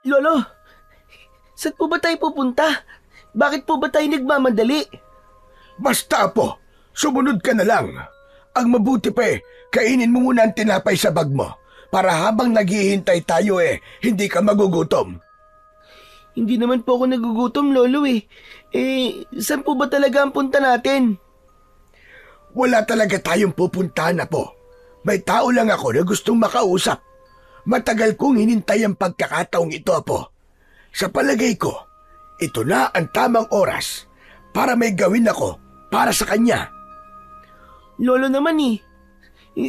Lolo, saan po ba tayo pupunta? Bakit po ba tayo nagmamadali? Basta po, sumunod ka na lang. Ang mabuti pa kainin mo muna ang tinapay sa bag mo para habang naghihintay tayo hindi ka magugutom. Hindi naman po ako nagugutom, Lolo eh. Saan po ba talaga ang punta natin? Wala talaga tayong pupuntahan na po. May tao lang ako na gustong makausap. Matagal kong hinintay ang pagkakataong ito, Apo. Sa palagay ko, ito na ang tamang oras para may gawin ako para sa kanya. Lolo naman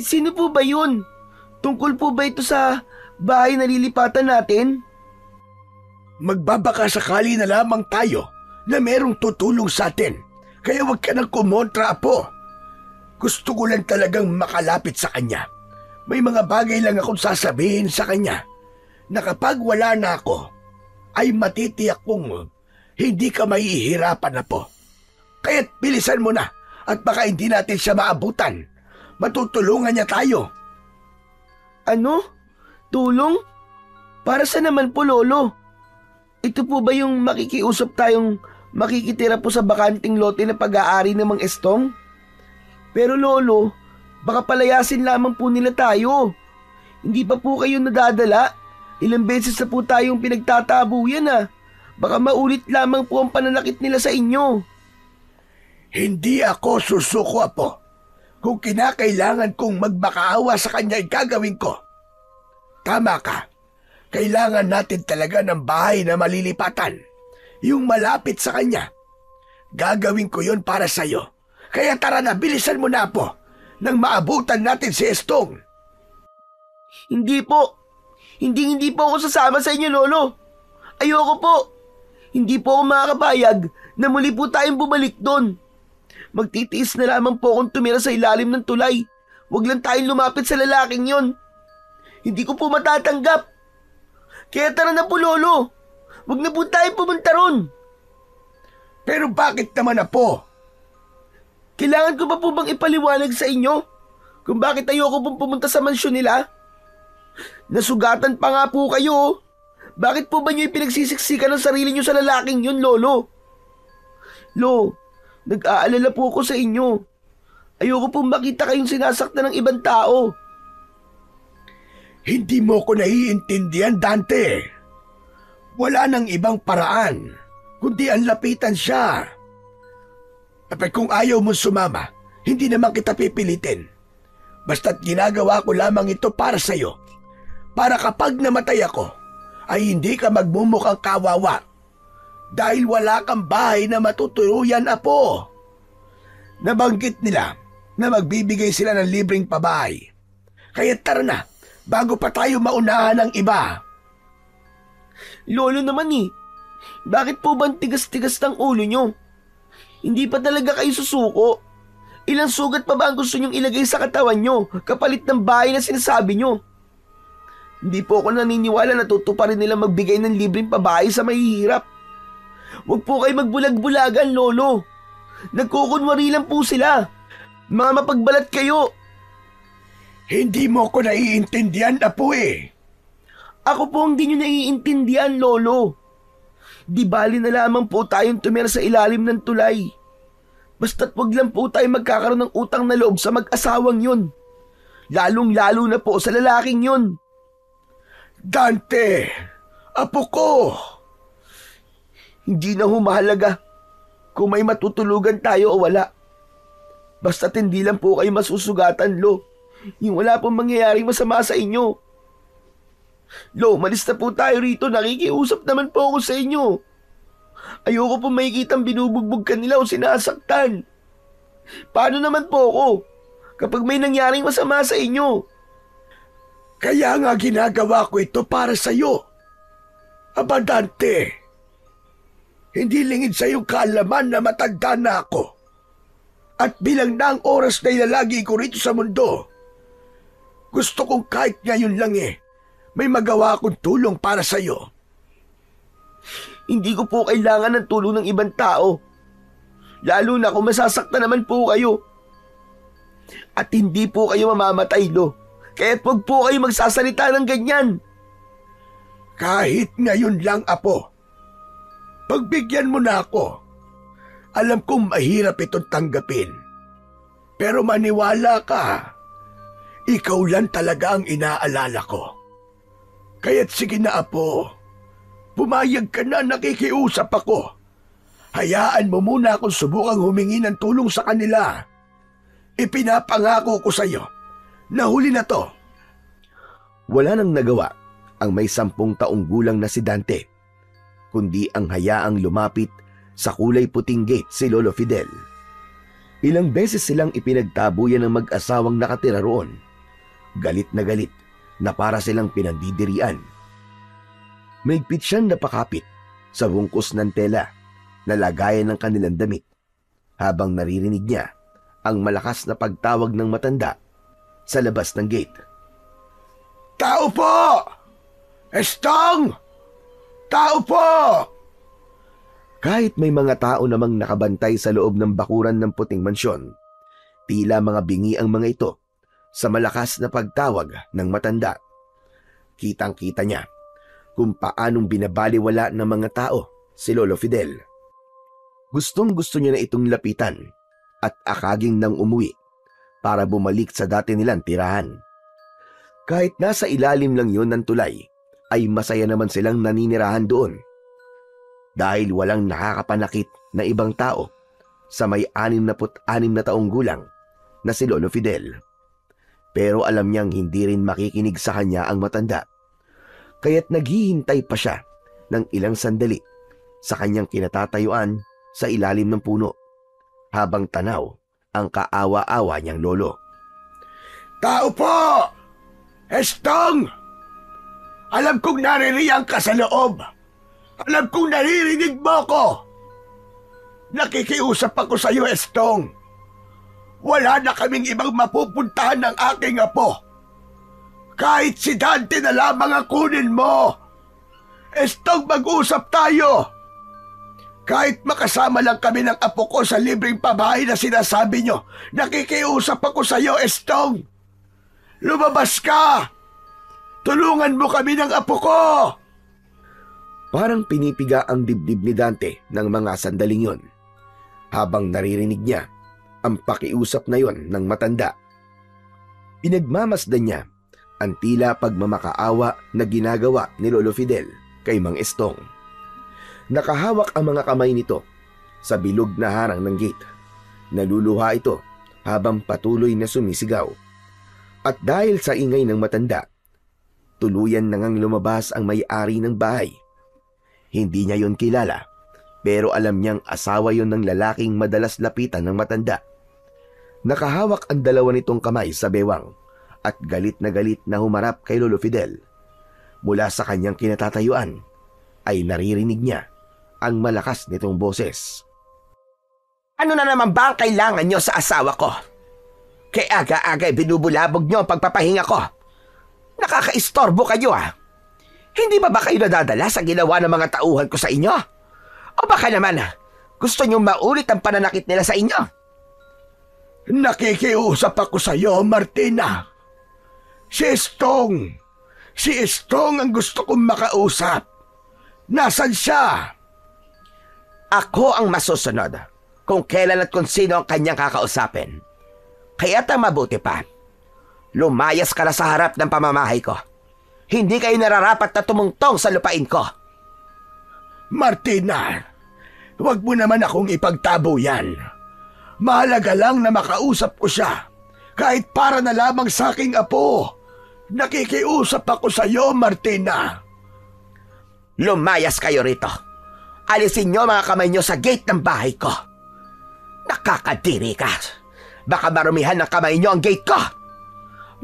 sino po ba yun? Tungkol po ba ito sa bahay na lilipatan natin? Magbabaka sakali na lamang tayo na merong tutulong sa atin. Kaya huwag ka nang kumontra, Apo. Gusto ko lang talagang makalapit sa kanya. May mga bagay lang akong sasabihin sa kanya na kapag wala na ako, ay matitiyak kong hindi ka mahihirapan na po. Kaya't bilisan mo na at baka hindi natin siya maabutan. Matutulungan niya tayo. Ano? Tulong? Para sa naman po, Lolo? Ito po ba yung makikiusap tayong makikitira po sa bakanting lote na pag-aari ng Mang Estong? Pero Lolo, baka palayasin lamang po nila tayo. Hindi pa po kayo nadadala. Ilang beses na po tayong pinagtatabuyan. Baka maulit lamang po ang pananakit nila sa inyo. Hindi ako susuko, Apo. Kung kinakailangan kong magmakaawa sa kanya ay gagawin ko. Tama ka. Kailangan natin talaga ng bahay na malilipatan. Yung malapit sa kanya. Gagawin ko yon para sa'yo. Kaya tara na, bilisan mo na, Apo, nang maabutan natin si Estong. Hindi po. Hindi po ako sasama sa inyo, Lolo. Ayoko po. Hindi po ako makakapayag na muli po tayong bumalik doon. Magtitiis na lamang po akong tumira sa ilalim ng tulay. Huwag lang tayong lumapit sa lalaking yon. Hindi ko po matatanggap. Kaya tara na po, Lolo. Huwag na po tayong pumunta ron. Pero bakit naman, Apo? Kailangan ko pa po bang ipaliwanag sa inyo kung bakit ayoko pong pumunta sa mansyon nila? Nasugatan pa nga po kayo. Bakit po ba niyo ipinagsisiksikan ng sarili niyo sa lalaking yun, Lolo? Nag-aalala po ako sa inyo. Ayoko pong makita kayong sinasaktan ng ibang tao. Hindi mo ko naiintindihan, Dante. Wala nang ibang paraan, kundi ang lapitan siya. Kapag kung ayaw mo sumama, hindi naman kita pipilitin. Basta't ginagawa ko lamang ito para sa'yo. Para kapag namatay ako, ay hindi ka magmumukhang kawawa. Dahil wala kang bahay na matutuluyan, Apo. Nabanggit nila na magbibigay sila ng libreng pabahay. Kaya tara na, bago pa tayo maunahan ng iba. Lolo naman bakit po ba ang tigas-tigas ng ulo nyo? Hindi pa talaga kayo susuko. Ilang sugat pa ba ang gusto nyong ilagay sa katawan nyo kapalit ng bahay na sinasabi nyo? Hindi po ako naniniwala na tutuparin nila magbigay ng libreng pabahay sa mahihirap. Huwag po kayo magbulag-bulagan, Lolo. Nagkukunwari lang po sila. Mga mapagbalat kayo. Hindi mo ko naiintindihan, Apo Ako po hindi nyo naiintindihan, Lolo. Di bali na lamang po tayong tumira sa ilalim ng tulay. Basta't wag lang po tayo magkakaroon ng utang na loob sa mag-asawang yun. Lalong-lalo na po sa lalaking yun. Dante, Apo ko. Hindi na humahalaga kung may matutulugan tayo o wala. Basta't hindi lang po kayo masusugatan, Lo. Yung wala pong mangyayaring masama sa inyo. Lo, malis na po tayo rito. Nakikiusap naman po ako sa inyo. Ayoko po makikitang binubugbog ka nila o sinasaktan. Paano naman po ako kapag may nangyaring masama sa inyo? Kaya nga ginagawa ko ito para sa'yo. Aba, Dante, hindi lingid sa iyong kaalaman na matanda na ako. At bilang na ang oras na ilalagi ko rito sa mundo, gusto kong kahit ngayon lang may magawa akong tulong para sa'yo. Hindi ko po kailangan ng tulong ng ibang tao. Lalo na kung masasaktan naman po kayo. At hindi po kayo mamamatay, Lo. Kaya't huwag po kayo magsasalita ng ganyan. Kahit ngayon lang, Apo. Pagbigyan mo na ako. Alam kong mahirap itong tanggapin. Pero maniwala ka. Ikaw lang talaga ang inaalala ko. Kaya't sige na, Apo. Pumayag ka na, nakikiusap ako. Hayaan mo muna akong subukang humingi ng tulong sa kanila. Ipinapangako ko sa iyo na huli na to. Wala nang nagawa ang may 10 taong gulang na si Dante, kundi ang hayaang lumapit sa kulay puting gate si Lolo Fidel. Ilang beses silang ipinagtabuyan ng mag-asawang nakatira roon. Galit na para silang pinandidirian. Mahigpit siyang napakapit sa bungkus ng tela na lagayan ng kanilang damit habang naririnig niya ang malakas na pagtawag ng matanda sa labas ng gate. Tao po! Estong! Tao po! Kahit may mga tao namang nakabantay sa loob ng bakuran ng puting mansyon, tila mga bingi ang mga ito sa malakas na pagtawag ng matanda. Kitang-kita niya kung paanong binabaliwala ng mga tao si Lolo Fidel. Gustong-gusto niya na itong lapitan at akaging nang umuwi para bumalik sa dati nilang tirahan. Kahit nasa ilalim lang yun ng tulay, ay masaya naman silang naninirahan doon. Dahil walang nakakapanakit na ibang tao sa may 66 na taong gulang na si Lolo Fidel. Pero alam niyang hindi rin makikinig sa kanya ang matanda. Kaya't naghihintay pa siya ng ilang sandali sa kanyang kinatatayuan sa ilalim ng puno habang tanaw ang kaawa-awa niyang lolo. Tao po! Estong! Alam kong naririyang ka sa loob. Alam kong naririnig mo ko. Nakikiusap ako sa iyo, Estong. Wala na kaming ibang mapupuntahan ng aking apo. Kahit si Dante na lamang ang kunin mo. Estong, mag-usap tayo. Kahit makasama lang kami ng apo ko sa libreng pabahay na sinasabi nyo, nakikiusap ako sa iyo, Estong. Lumabas ka! Tulungan mo kami ng apo ko! Parang pinipiga ang dibdib ni Dante ng mga sandaling yon habang naririnig niya ang pakiusap na yon ng matanda. Pinagmamasdan niya ang tila pagmamakaawa na ginagawa ni Lolo Fidel kay Mang Estong. Nakahawak ang mga kamay nito sa bilog na harang ng gate. Naluluha ito habang patuloy na sumisigaw. At dahil sa ingay ng matanda, tuluyan nang lumabas ang may-ari ng bahay. Hindi niya yon kilala, pero alam niyang asawa yon ng lalaking madalas lapitan ng matanda. Nakahawak ang dalawa nitong kamay sa bewang at galit na humarap kay Lolo Fidel. Mula sa kanyang kinatatayuan ay naririnig niya ang malakas nitong boses. Ano na naman ba ang kailangan niyo sa asawa ko? Kaya aga-aga binubulabog niyo ang pagpapahinga ko. Nakakaistorbo kayo ah. Hindi ba kayo nadadala sa ginawa ng mga tauhan ko sa inyo? O baka naman gusto niyo maulit ang pananakit nila sa inyo? Nakikiusap ako sa iyo, Martina. Si Estong ang gusto kong makausap. Nasaan siya? Ako ang masusunod kung kailan at kung sino ang kanyang kakausapin. Kaya't ang mabuti pa, lumayas ka na sa harap ng pamamahay ko. Hindi kayo nararapat na tumungtong sa lupain ko. Martina, huwag mo naman akong ipagtabo yan. Mahalaga lang na makausap ko siya. Kahit para na lamang sa aking apo. Nakikiusap ako sa iyo, Martina. Lumayas kayo rito. Alisin niyo mga kamay niyo sa gate ng bahay ko. Nakakadiri ka. Baka marumihan ng kamay niyo ang gate ko.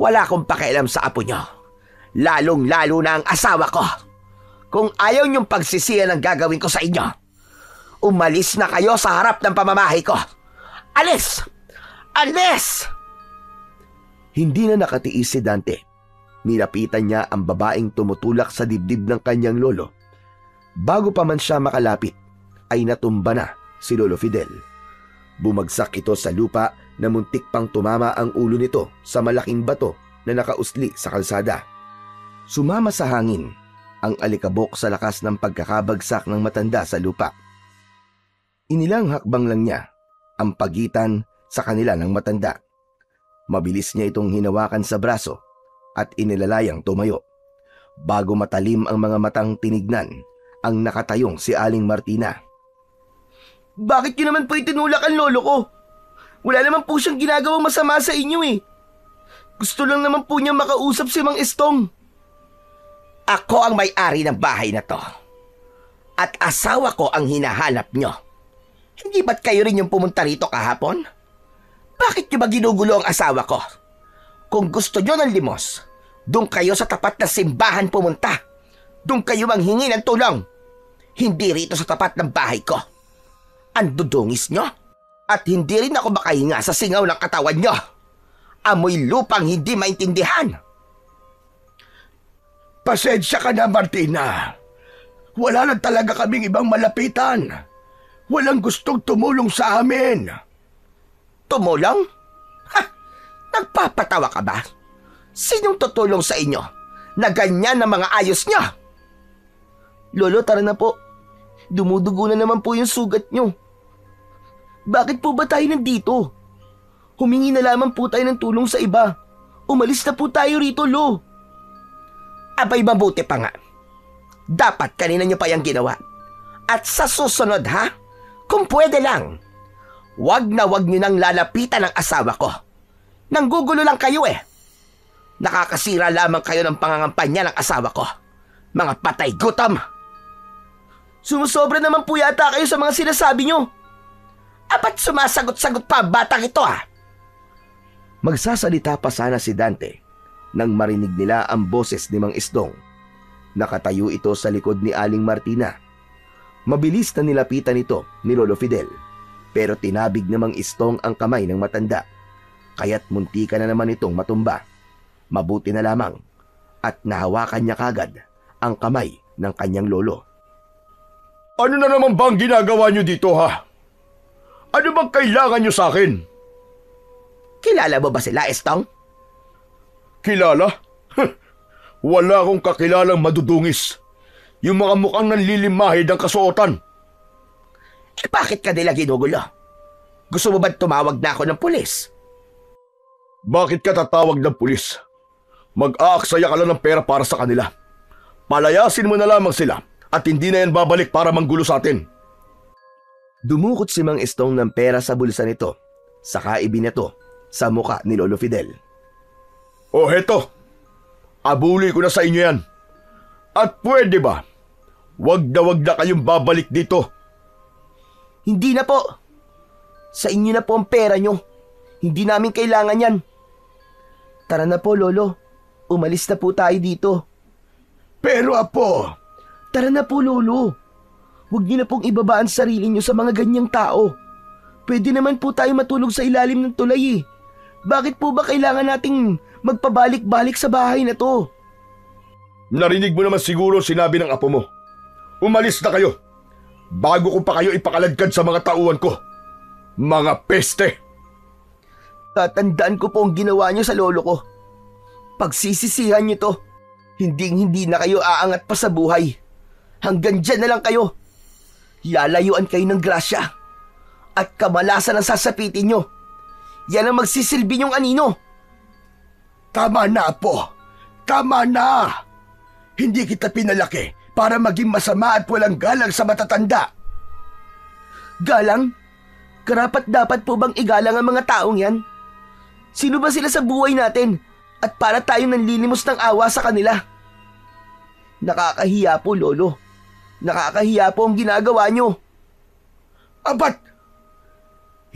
Wala akong pakialam sa apo niyo. Lalong-lalo na ang asawa ko. Kung ayaw niyong pagsisiyan ang gagawin ko sa inyo, umalis na kayo sa harap ng pamamahay ko. Alis! Alis! Hindi na nakatiis si Dante. Nilapitan niya ang babaeng tumutulak sa dibdib ng kanyang lolo. Bago pa man siya makalapit, ay natumba na si Lolo Fidel. Bumagsak ito sa lupa na muntik pang tumama ang ulo nito sa malaking bato na nakausli sa kalsada. Sumama sa hangin ang alikabok sa lakas ng pagkakabagsak ng matanda sa lupa. Inilang hakbang lang niya ang pagitan sa kanila ng matanda. Mabilis niya itong hinawakan sa braso at inilalayang tumayo. Bago matalim ang mga matang tinignan ang nakatayong si Aling Martina. Bakit niyo naman po itinulak ang lolo ko? Wala naman po siyang ginagawang masama sa inyo eh. Gusto lang naman po niya makausap si Mang Estong. Ako ang may-ari ng bahay na to. At asawa ko ang hinahanap nyo. Hindi ba't kayo rin yung pumunta rito kahapon? Bakit nyo ba ginugulo ang asawa ko? Kung gusto nyo ng limos, doon kayo sa tapat na simbahan pumunta. Doon kayo manghingi ng tulong. Hindi rito sa tapat ng bahay ko. Ang dudungis nyo. At hindi rin ako makahinga sa singaw ng katawan nyo. Amoy lupang hindi maintindihan. Pasensya ka na, Martina. Wala na talaga kaming ibang malapitan. Walang gustong tumulong sa amin. Tumulong? Ha? Nagpapatawa ka ba? Sinong tutulong sa inyo na ganyan ang mga ayos nyo? Lolo, tara na po. Dumudugo na naman po yung sugat nyo. Bakit po ba tayo nandito? Humingi na lamang po tayo ng tulong sa iba. Umalis na po tayo rito, Lo. Abay, mabuti pa nga. Dapat kanina nyo pa yung ginawa. At sa susunod, ha? Kung pwede lang, wag nyo nang lalapitan ang asawa ko. Nanggugulo lang kayo eh. Nakakasira lamang kayo ng pangangampanya ng asawa ko. Mga patay gutom. Sumusobra naman po yata kayo sa mga sinasabi nyo. Apat sumasagot-sagot pa ang batang ito ah. Magsasalita pa sana si Dante nang marinig nila ang boses ni Mang Estong. Nakatayo ito sa likod ni Aling Martina. Mabilis na nilapitan ito ni Lolo Fidel, pero tinabig ni Mang Estong ang kamay ng matanda, kaya't muntika na naman itong matumba. Mabuti na lamang at nahawakan niya kagad ang kamay ng kanyang lolo. Ano na naman bang ginagawa niyo dito, ha? Ano bang kailangan niyo sa akin? Kilala mo ba sila, Estong? Kilala? Wala akong kakilalang madudungis. Yung mga mukhang nanlilimahid ang kasuotan. Eh bakit ka nila ginugulo? Gusto mo ba tumawag na ako ng pulis? Bakit ka tatawag ng pulis? Mag-aaksaya ka lang ng pera para sa kanila. Palayasin mo na lamang sila at hindi na yan babalik para manggulo sa atin. Dumukot si Mang Estong ng pera sa bulsa nito, saka ibinato sa muka ni Lolo Fidel. O heto, abuli ko na sa inyo yan. At pwede ba, wag na kayong babalik dito. Hindi na po. Sa inyo na po ang pera nyo. Hindi namin kailangan yan. Tara na po, Lolo. Umalis na po tayo dito. Pero Apo, tara na po, Lolo. Huwag niyo na pong ibaba ang sarili niyo sa mga ganyang tao. Pwede naman po tayo matulog sa ilalim ng tulay eh. Bakit po ba kailangan nating magpabalik-balik sa bahay na to? narinig mo naman siguro sinabi ng apo mo. Umalis na kayo, bago ko pa kayo ipakaladkad sa mga tauhan ko. Mga peste! Tatandaan ko po ang ginawa niyo sa lolo ko. Pagsisisihan niyo to, hindi na kayo aangat pa sa buhay. Hanggang dyan na lang kayo. Lalayuan kayo ng grasya at kamalasan ang sasapitin nyo. Yan ang magsisilbi niyong anino. Tama na, Apo. Tama na. Hindi kita pinalaki para maging masama at walang galang sa matatanda. Galang? Karapat-dapat po bang igalang ang mga taong yan? Sino ba sila sa buhay natin? At para tayong nanlilimos ng awa sa kanila? Nakakahiya po, Lolo. Nakakahiya po ang ginagawa nyo. Abat!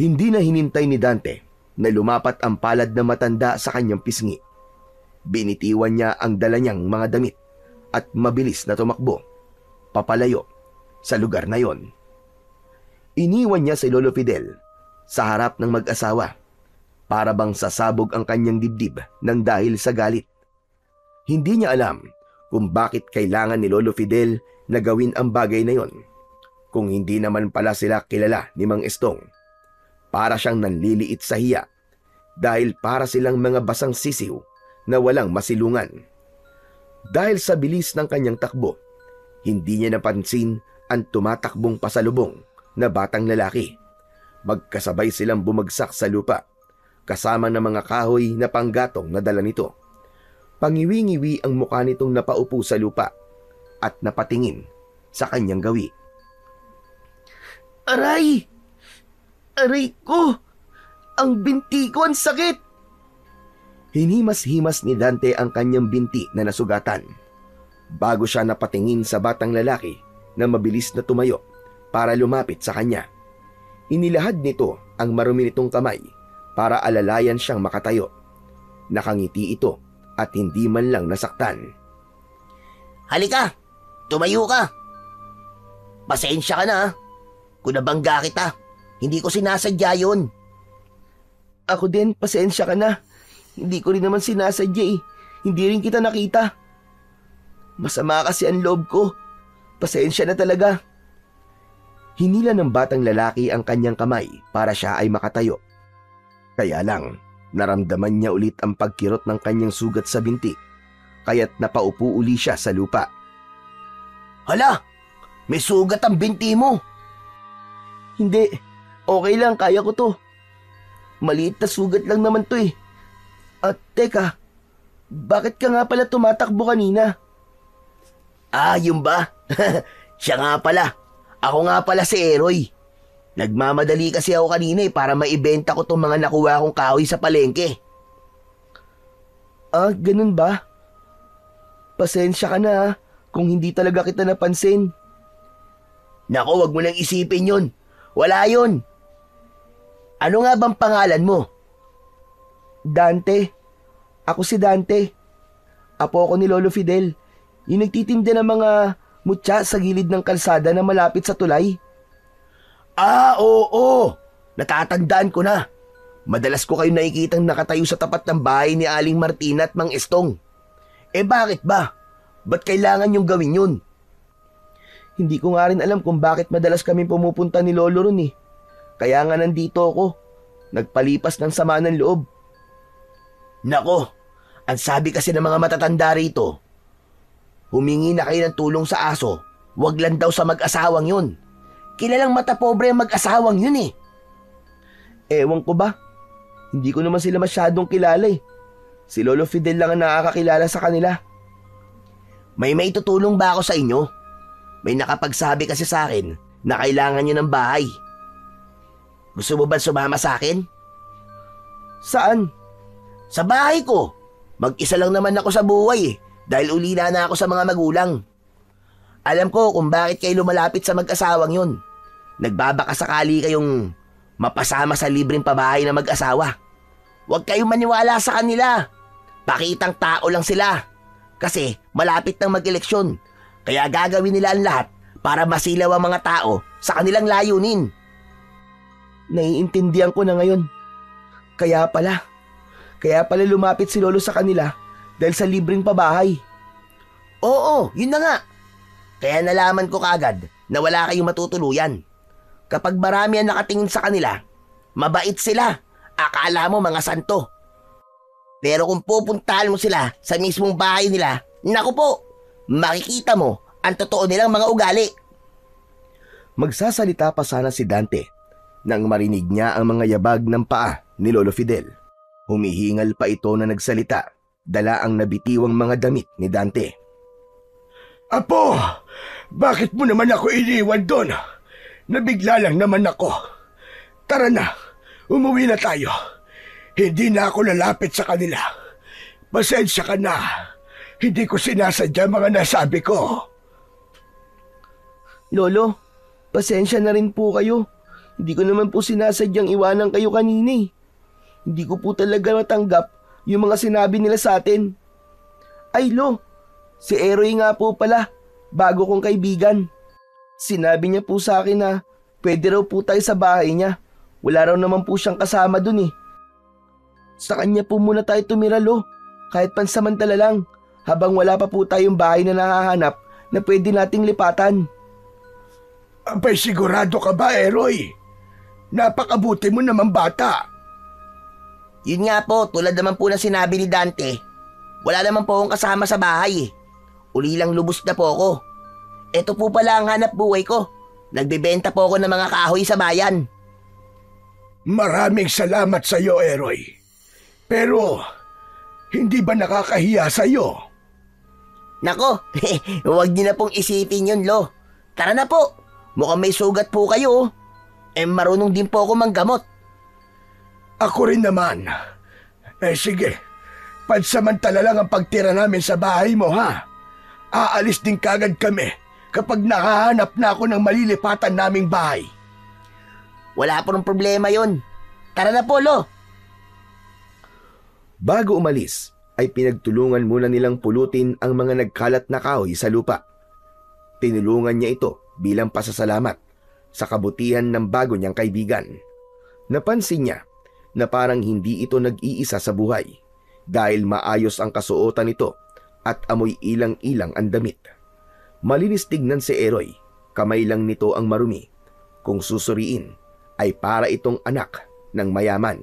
Hindi na hinintay ni Dante na lumapat ang palad na matanda sa kanyang pisngi. Binitiwan niya ang dala niyang mga damit at mabilis na tumakbo, papalayo sa lugar na yon. Iniwan niya si Lolo Fidel sa harap ng mag-asawa para bang sasabog ang kanyang dibdib ng dahil sa galit. Hindi niya alam kung bakit kailangan ni Lolo Fidel na gawin ang bagay na yon, kung hindi naman pala sila kilala ni Mang Estong. Para siyang nanliliit sa hiya dahil para silang mga basang sisiw na walang masilungan. Dahil sa bilis ng kanyang takbo, hindi niya napansin ang tumatakbong pasalubong na batang lalaki. Magkasabay silang bumagsak sa lupa, kasama ng mga kahoy na panggatong na dala nito. Pangiwi-ngiwi ang mukha nitong napaupo sa lupa at napatingin sa kanyang gawi. Aray! Aray ko! Ang binti ko, ang sakit! Hinimas-himas ni Dante ang kanyang binti na nasugatan bago siya napatingin sa batang lalaki na mabilis na tumayo para lumapit sa kanya. Inilahad nito ang marumi nitong kamay para alalayan siyang makatayo. Nakangiti ito at hindi man lang nasaktan. Halika! Tumayo ka! Pasensya ka na, ha? Kung nabangga kita, hindi ko sinasadya yun. Ako din, pasensya ka na. Hindi ko rin naman sinasadya eh. Hindi rin kita nakita. Masama kasi ang loob ko. Pasensya na talaga. Hinila ng batang lalaki ang kanyang kamay para siya ay makatayo. Kaya lang, naramdaman niya ulit ang pagkirot ng kanyang sugat sa binti, kaya't napaupo uli siya sa lupa. Hala! May sugat ang binti mo! Hindi. Okay lang, kaya ko to. Maliit na sugat lang naman to eh. At teka, bakit ka nga pala tumatakbo kanina? Ah, yun ba? Siya nga pala. Ako nga pala si Eroy. Nagmamadali kasi ako kanina para maibenta ko tong mga nakuha kong kahoy sa palengke. Ah, ganun ba? Pasensya ka na kung hindi talaga kita napansin. Nako, wag mo nang isipin yun. Wala yun. Ano nga bang pangalan mo? Dante. Ako si Dante. Apo ako ni Lolo Fidel. Yung nagtitinda ng mga mutya sa gilid ng kalsada na malapit sa tulay. Ah, oo. Natatandaan ko na. Madalas ko kayo nakikitang nakatayo sa tapat ng bahay ni Aling Martina at Mang Estong. Eh bakit ba? Ba't kailangan yung gawin yun? Hindi ko nga rin alam kung bakit madalas kami pumupunta ni Lolo ron eh. Kaya nga nandito ako. Nagpalipas ng sama ng loob. Nako, ang sabi kasi ng mga matatanda rito, humingi na kayo ng tulong sa aso, wag lang daw sa mag-asawang yun. Kilalang matapobre ang mag-asawang yun eh. Ewan ko ba? Hindi ko naman sila masyadong kilala eh. Si Lolo Fidel lang ang nakakakilala sa kanila. May maitutulong ba ako sa inyo? May nakapagsabi kasi sa akin na kailangan nyo ng bahay. Gusto mo ba sumama sa akin? Saan? Sa bahay ko. Mag-isa lang naman ako sa buhay dahil ulila na ako sa mga magulang. Alam ko kung bakit kayo lumalapit sa mag-asawang yun. Nagbabaka sakali kayong mapasama sa libreng pabahay na mag-asawa. Huwag kayong maniwala sa kanila. Pakitang tao lang sila. Kasi malapit nang mag-eleksyon. Kaya gagawin nila ang lahat para masilaw ang mga tao sa kanilang layunin. Naiintindihan ko na ngayon. Kaya pala lumapit si Lolo sa kanila dahil sa libreng pabahay. Oo, yun na nga. Kaya nalaman ko kaagad na wala kayong matutuluyan. Kapag marami ang nakatingin sa kanila, mabait sila. Akala mo mga santo. Pero kung pupuntahan mo sila sa mismong bahay nila, naku po, makikita mo ang totoo nilang mga ugali. Magsasalita pa sana si Dante nang marinig niya ang mga yabag ng paa ni Lolo Fidel. Humihingal pa ito na nagsalita, dala ang nabitiwang mga damit ni Dante. Apo, bakit mo naman ako iniwan doon? Nabigla lang naman ako. Tara na, umuwi na tayo. Hindi na ako lalapit sa kanila. Pasensya ka na. Hindi ko sinasadya mga nasabi ko. Lolo, pasensya na rin po kayo. Hindi ko naman po sinasadyang iwanan kayo kanina eh. Hindi ko po talaga matanggap yung mga sinabi nila sa atin. Ay Lo, si Eroy nga po pala, bago kong kaibigan. Sinabi niya po sa akin na pwede raw po tayo sa bahay niya. Wala raw naman po siyang kasama dun eh. Sa kanya po muna tayo tumira Lo, kahit pansamantala lang, habang wala pa po tayong bahay na nahahanap na pwede nating lipatan. Abay, sigurado ka ba, Eroy? Napakabuti mo naman bata. Yun nga po, tulad naman po na sinabi ni Dante, wala naman po akong kasama sa bahay eh. Ulilang lubos na po ako. Ito po pala ang hanap buhay ko. Nagbebenta po ako ng mga kahoy sa bayan. Maraming salamat sa iyo, Eroy. Pero, hindi ba nakakahiya sa iyo? Nako, huwag niyo na pong isipin yun, Lo. Tara na po. Mukhang may sugat po kayo. Marunong din po ako manggamot. Ako rin naman. Sige, pansamantala lang ang pagtira namin sa bahay mo, ha? Aalis din kagad kami kapag nakahanap na ako ng malilipatan naming bahay. Wala po ng problema yon. Tara na po, Lo. Bago umalis, ay pinagtulungan muna nilang pulutin ang mga nagkalat na kahoy sa lupa. Tinulungan niya ito bilang pasasalamat sa kabutihan ng bago niyang kaibigan. Napansin niya na parang hindi ito nag-iisa sa buhay dahil maayos ang kasuotan nito at amoy ilang-ilang ang damit. Malinis tignan si Eroy, kamay lang nito ang marumi. Kung susuriin, ay para itong anak ng mayaman.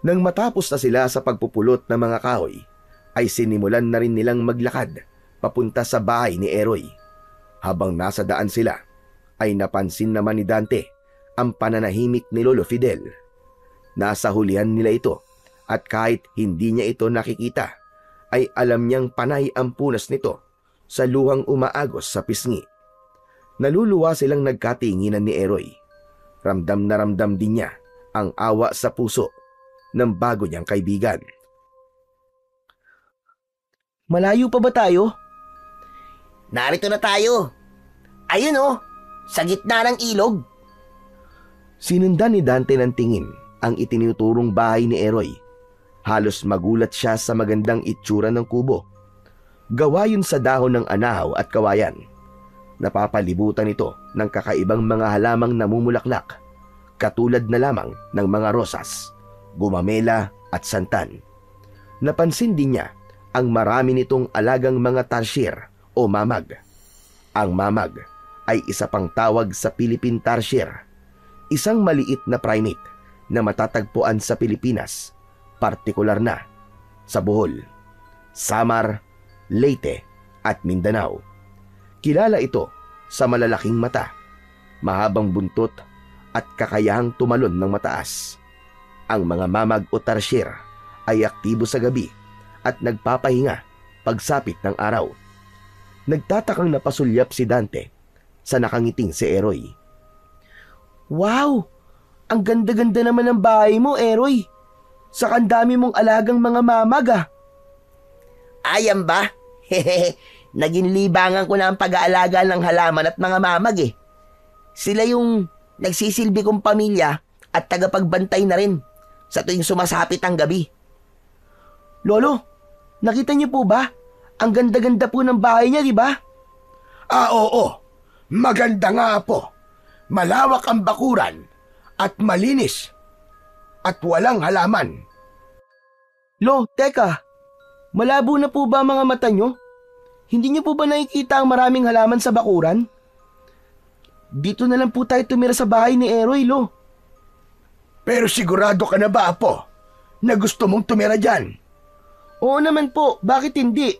Nang matapos na sila sa pagpupulot ng mga kahoy, ay sinimulan na rin nilang maglakad papunta sa bahay ni Eroy. Habang nasa daan sila, ay napansin naman ni Dante ang pananahimik ni Lolo Fidel. Nasa hulihan nila ito at kahit hindi niya ito nakikita, ay alam niyang panay ang punas nito sa luhang umaagos sa pisngi. Naluluwa silang nagkatinginan ni Eroy. Ramdam na ramdam din niya ang awa sa puso ng bago niyang kaibigan. Malayo pa ba tayo? Narito na tayo. Ayun oh, sa gitna ng ilog. Sinundan ni Dante ng tingin ang itinuturong bahay ni Eroy. Halos magulat siya sa magandang itsura ng kubo. Gawa yun sa dahon ng anahaw at kawayan. Napapalibutan ito ng kakaibang mga halamang namumulaklak, katulad na lamang ng mga rosas, gumamela at santan. Napansin din niya ang marami nitong alagang mga tarsier o mamag. Ang mamag ay isa pang tawag sa Philippine tarsier, isang maliit na primate na matatagpuan sa Pilipinas, partikular na sa Bohol, Samar, Leyte at Mindanao. Kilala ito sa malalaking mata, mahabang buntot at kakayahang tumalon ng mataas. Ang mga mamag o tarsier ay aktibo sa gabi at nagpapahinga pagsapit ng araw. Nagtatakang napasulyap si Dante sa nakangiting si Eroy. Wow! Ang ganda-ganda naman ng bahay mo, Eroy. Saka ang dami mong alagang mga mamag ah. Ayan ba? Naging libangan ko na ang pag-aalaga ng halaman at mga mamag eh. Sila yung nagsisilbi kong pamilya at tagapagbantay na rin sa tuwing sumasapit ang gabi. Lolo, nakita niyo po ba? Ang ganda-ganda po ng bahay niya, di ba? Oo. Maganda nga po. Malawak ang bakuran at malinis at walang halaman. Lo, teka. Malabo na po ba mga mata niyo? Hindi niyo po ba nakikita ang maraming halaman sa bakuran? Dito na lang po tayo tumira sa bahay ni Eroy, Lo. Pero sigurado ka na ba, Apo, na gusto mong tumira dyan? Oo naman po, bakit hindi?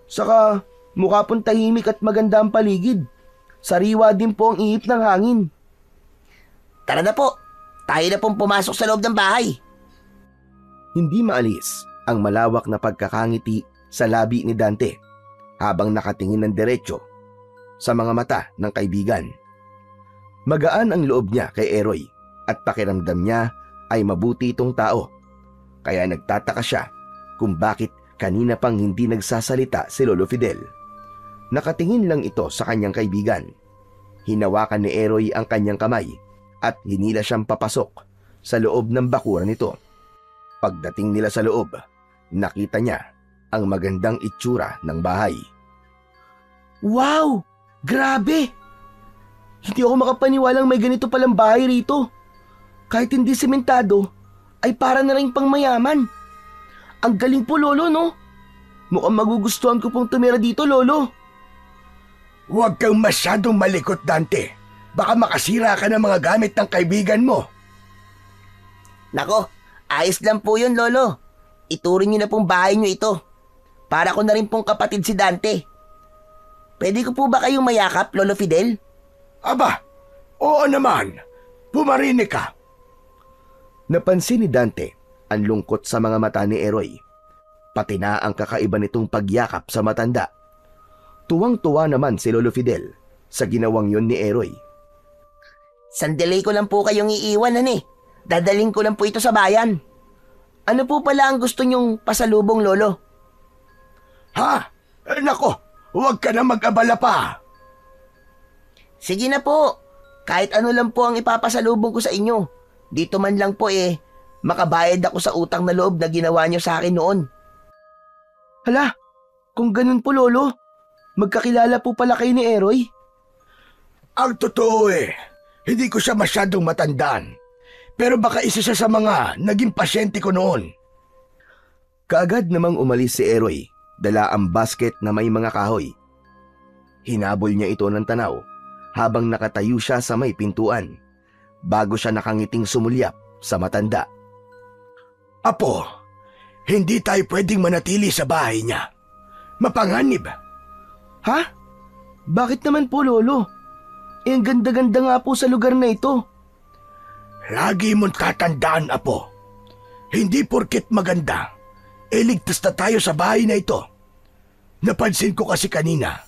Saka mukha pong tahimik at maganda ang paligid. Sariwa din po ang ihip ng hangin. Tara na po, tayo na pong pumasok sa loob ng bahay. Hindi maalis ang malawak na pagkakangiti sa labi ni Dante habang nakatingin ng diretsyo sa mga mata ng kaibigan. Magaan ang loob niya kay Eroy at pakiramdam niya ay mabuti itong tao. Kaya nagtataka siya kung bakit kanina pang hindi nagsasalita si Lolo Fidel. Nakatingin lang ito sa kanyang kaibigan. Hinawakan ni Eroy ang kanyang kamay at hinila siyang papasok sa loob ng bakuran nito. Pagdating nila sa loob, nakita niya ang magandang itsura ng bahay. Wow! Grabe! Hindi ako makapaniwalang may ganito palang bahay rito. Kahit hindi sementado, ay para na rin pang mayaman. Ang galing po, Lolo, no? Mukhang magugustuhan ko pong tumira dito, Lolo. Huwag kang masyadong malikot, Dante. Baka makasira ka ng mga gamit ng kaibigan mo. Nako, ayos lang po yun, Lolo. Ituring niyo na pong bahay niyo ito. Para ko na rin pong kapatid si Dante. Pwede ko po ba kayong mayakap, Lolo Fidel? Aba, oo naman. Pumarinig ka. Napansin ni Dante ang lungkot sa mga mata ni Eroy, pati na ang kakaiba nitong pagyakap sa matanda. Tuwang-tuwa naman si Lolo Fidel sa ginawang yon ni Eroy. Sandali ko lang po kayong iiwan, Dadaling ko lang po ito sa bayan. Ano po pala ang gusto nyong pasalubong, Lolo? Ha? Nako, huwag ka na mag-abala pa. Sige na po. Kahit ano lang po ang ipapasalubong ko sa inyo. Dito man lang po makabayad ako sa utang na loob na ginawa niyo sa akin noon. Hala, kung ganun po Lolo, magkakilala po pala kayo ni Eroy? Ang totoo hindi ko siya masyadong matandaan. Pero baka isa siya sa mga naging pasyente ko noon. Kaagad namang umalis si Eroy, dala ang basket na may mga kahoy. Hinabol niya ito ng tanaw habang nakatayo siya sa may pintuan, bago siya nakangiting sumulyap sa matanda. Apo, hindi tayo pwedeng manatili sa bahay niya. Mapanganib. Ha? Bakit naman po Lolo? Ang ganda-ganda nga po sa lugar na ito. Lagi mong tatandaan, Apo. Hindi porket maganda, ligtas na tayo sa bahay na ito. Napansin ko kasi kanina,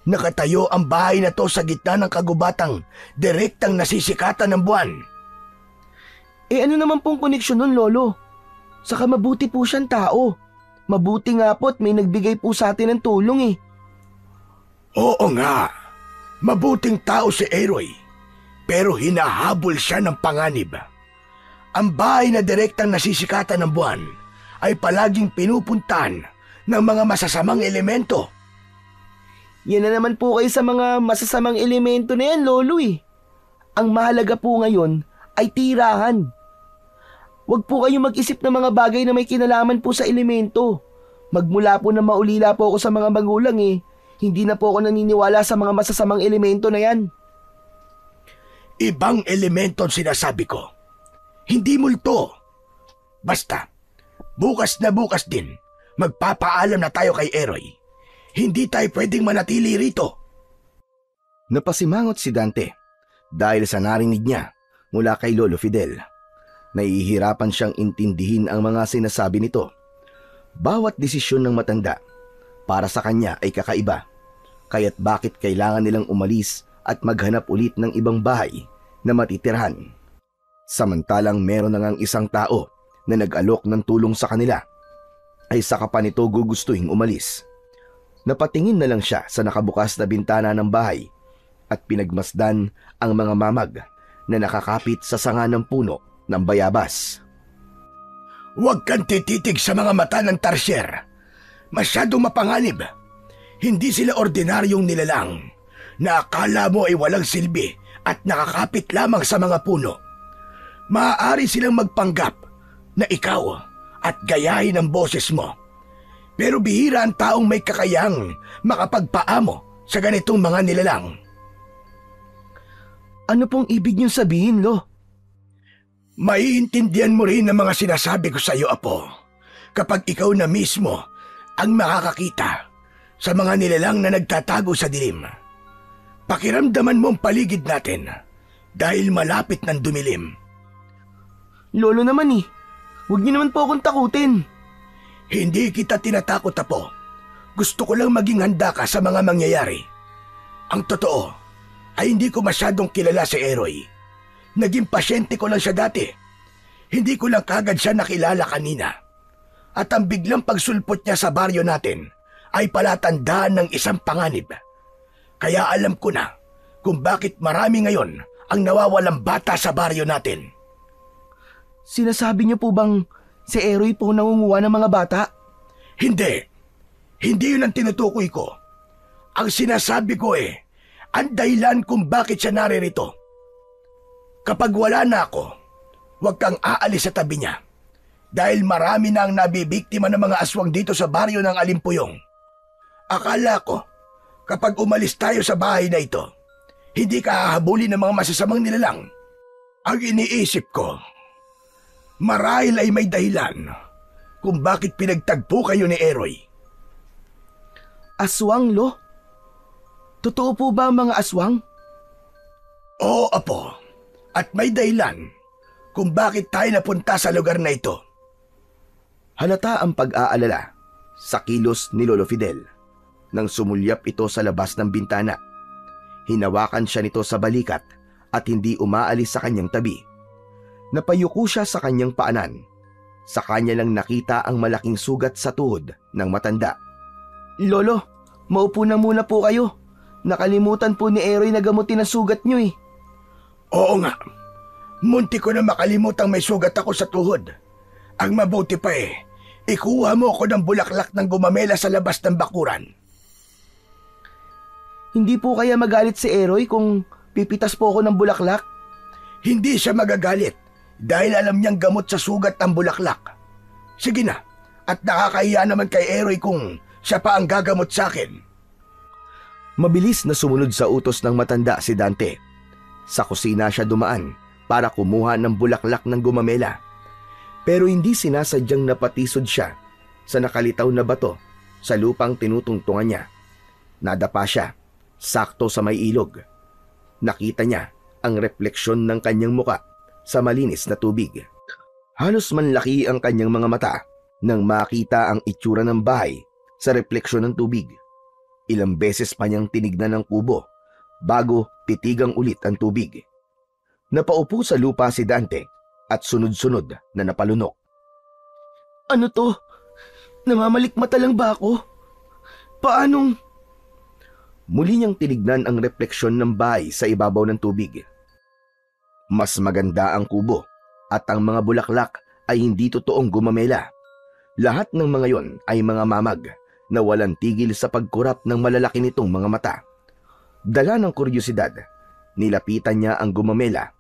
nakatayo ang bahay na to sa gitna ng kagubatang direktang nasisikatan ng buwan. Ano naman pong koneksyon nun, Lolo? Saka mabuti po siyang tao. Mabuti nga po at may nagbigay po sa atin ng tulong Oo nga, mabuting tao si Eroy, pero hinahabol siya ng panganib. Ang bahay na direktang nasisikatan ng buwan ay palaging pinupuntahan ng mga masasamang elemento. Yan na naman po kayo sa mga masasamang elemento na yan, Lolo Ang mahalaga po ngayon ay tirahan. Huwag po kayong mag-isip ng mga bagay na may kinalaman po sa elemento. Magmula po na maulila po ako sa mga magulang hindi na po ako naniniwala sa mga masasamang elemento na yan. Ibang elemento ang sinasabi ko. Hindi multo. Basta, bukas na bukas din, magpapaalam na tayo kay Eroy. Hindi tayo pwedeng manatili rito. Napasimangot si Dante dahil sa narinig niya mula kay Lolo Fidel. Nahihirapan siyang intindihin ang mga sinasabi nito. Bawat desisyon ng matanda para sa kanya ay kakaiba. Kaya't bakit kailangan nilang umalis at maghanap ulit ng ibang bahay na matitirhan. Samantalang meron na ngang isang tao na nag-alok ng tulong sa kanila, ay saka pa nito gugustuhin umalis. Napatingin na lang siya sa nakabukas na bintana ng bahay at pinagmasdan ang mga mamag na nakakapit sa sanga ng puno ng bayabas. Huwag kang tititig sa mga mata ng tarsier. Masyadong mapanganib. Hindi sila ordinaryong nilalang na akala mo ay walang silbi at nakakapit lamang sa mga puno. Maaari silang magpanggap na ikaw at gayahin ang boses mo. Pero bihira ang taong may kakayang makapagpaamo sa ganitong mga nilalang. Ano pong ibig niyong sabihin, Lo? Maiintindihan mo rin ang mga sinasabi ko sa iyo, Apo, kapag ikaw na mismo ang makakakita sa mga nilalang na nagtatago sa dilim. Pakiramdaman mo ang paligid natin dahil malapit ng dumilim. Lolo naman huwag niyo naman po akong takutin. Hindi kita tinatakot, Apo. Gusto ko lang maging handa ka sa mga mangyayari. Ang totoo ay hindi ko masyadong kilala si Eroy. Naging pasyente ko lang siya dati. Hindi ko lang kagad siya nakilala kanina. At ang biglang pagsulpot niya sa baryo natin ay palatandaan ng isang panganib. Kaya alam ko na kung bakit marami ngayon ang nawawalang bata sa baryo natin. Sinasabi niyo po bang si Eroy po nangunguha ng mga bata? Hindi. Hindi yun ang tinutukoy ko. Ang sinasabi ko ang dahilan kung bakit siya naririto. Kapag wala na ako, huwag kang aalis sa tabi niya. Dahil marami na ang nabibiktima ng mga aswang dito sa baryo ng Alimpuyong. Akala ko, kapag umalis tayo sa bahay na ito, hindi ka hahabulin ng mga masasamang nilalang. Ang iniisip ko, marahil ay may dahilan kung bakit pinagtagpo kayo ni Eroy. Aswang, Lo? Totoo po ba ang mga aswang? Oo, Apo. At may dahilan kung bakit tayo napunta sa lugar na ito. Halata ang pag-aalala sa kilos ni Lolo Fidel nang sumulyap ito sa labas ng bintana. Hinawakan siya nito sa balikat at hindi umaalis sa kanyang tabi. Napayuko siya sa kanyang paanan. Sa kanya lang nakita ang malaking sugat sa tuhod ng matanda. Lolo, maupo na muna po kayo. Nakalimutan po ni Eroy na gamutin ang sugat niyo eh. Oo nga. Munti ko na makalimutang may sugat ako sa tuhod. Ang mabuti pa ikuha mo ako ng bulaklak ng gumamela sa labas ng bakuran. Hindi po kaya magalit si Eroy kung pipitas po ako ng bulaklak? Hindi siya magagalit dahil alam niyang gamot sa sugat ang bulaklak. Sige na, at nakakahiya naman kay Eroy kung siya pa ang gagamot sa akin. Mabilis na sumunod sa utos ng matanda si Dante. Sa kusina siya dumaan para kumuha ng bulaklak ng gumamela. Pero hindi sinasadyang napatisod siya sa nakalitaw na bato sa lupang tinutungtungan niya. Nadapa siya, sakto sa may ilog. Nakita niya ang refleksyon ng kanyang muka sa malinis na tubig. Halos manlaki ang kanyang mga mata nang makita ang itsura ng bahay sa refleksyon ng tubig. Ilang beses pa niyang tinignan ang kubo bago titigang ulit ang tubig. Napaupo sa lupa si Dante at sunod-sunod na napalunok. Ano to? Namamalikmata lang ba ako? Paanong... Muli niyang tinignan ang refleksyon ng bahay sa ibabaw ng tubig. Mas maganda ang kubo at ang mga bulaklak ay hindi totoong gumamela. Lahat ng mga yon ay mga mamag na walang tigil sa pagkurap ng malalaki nitong mga mata. Dala ng kuryosidad, nilapitan niya ang gumamela.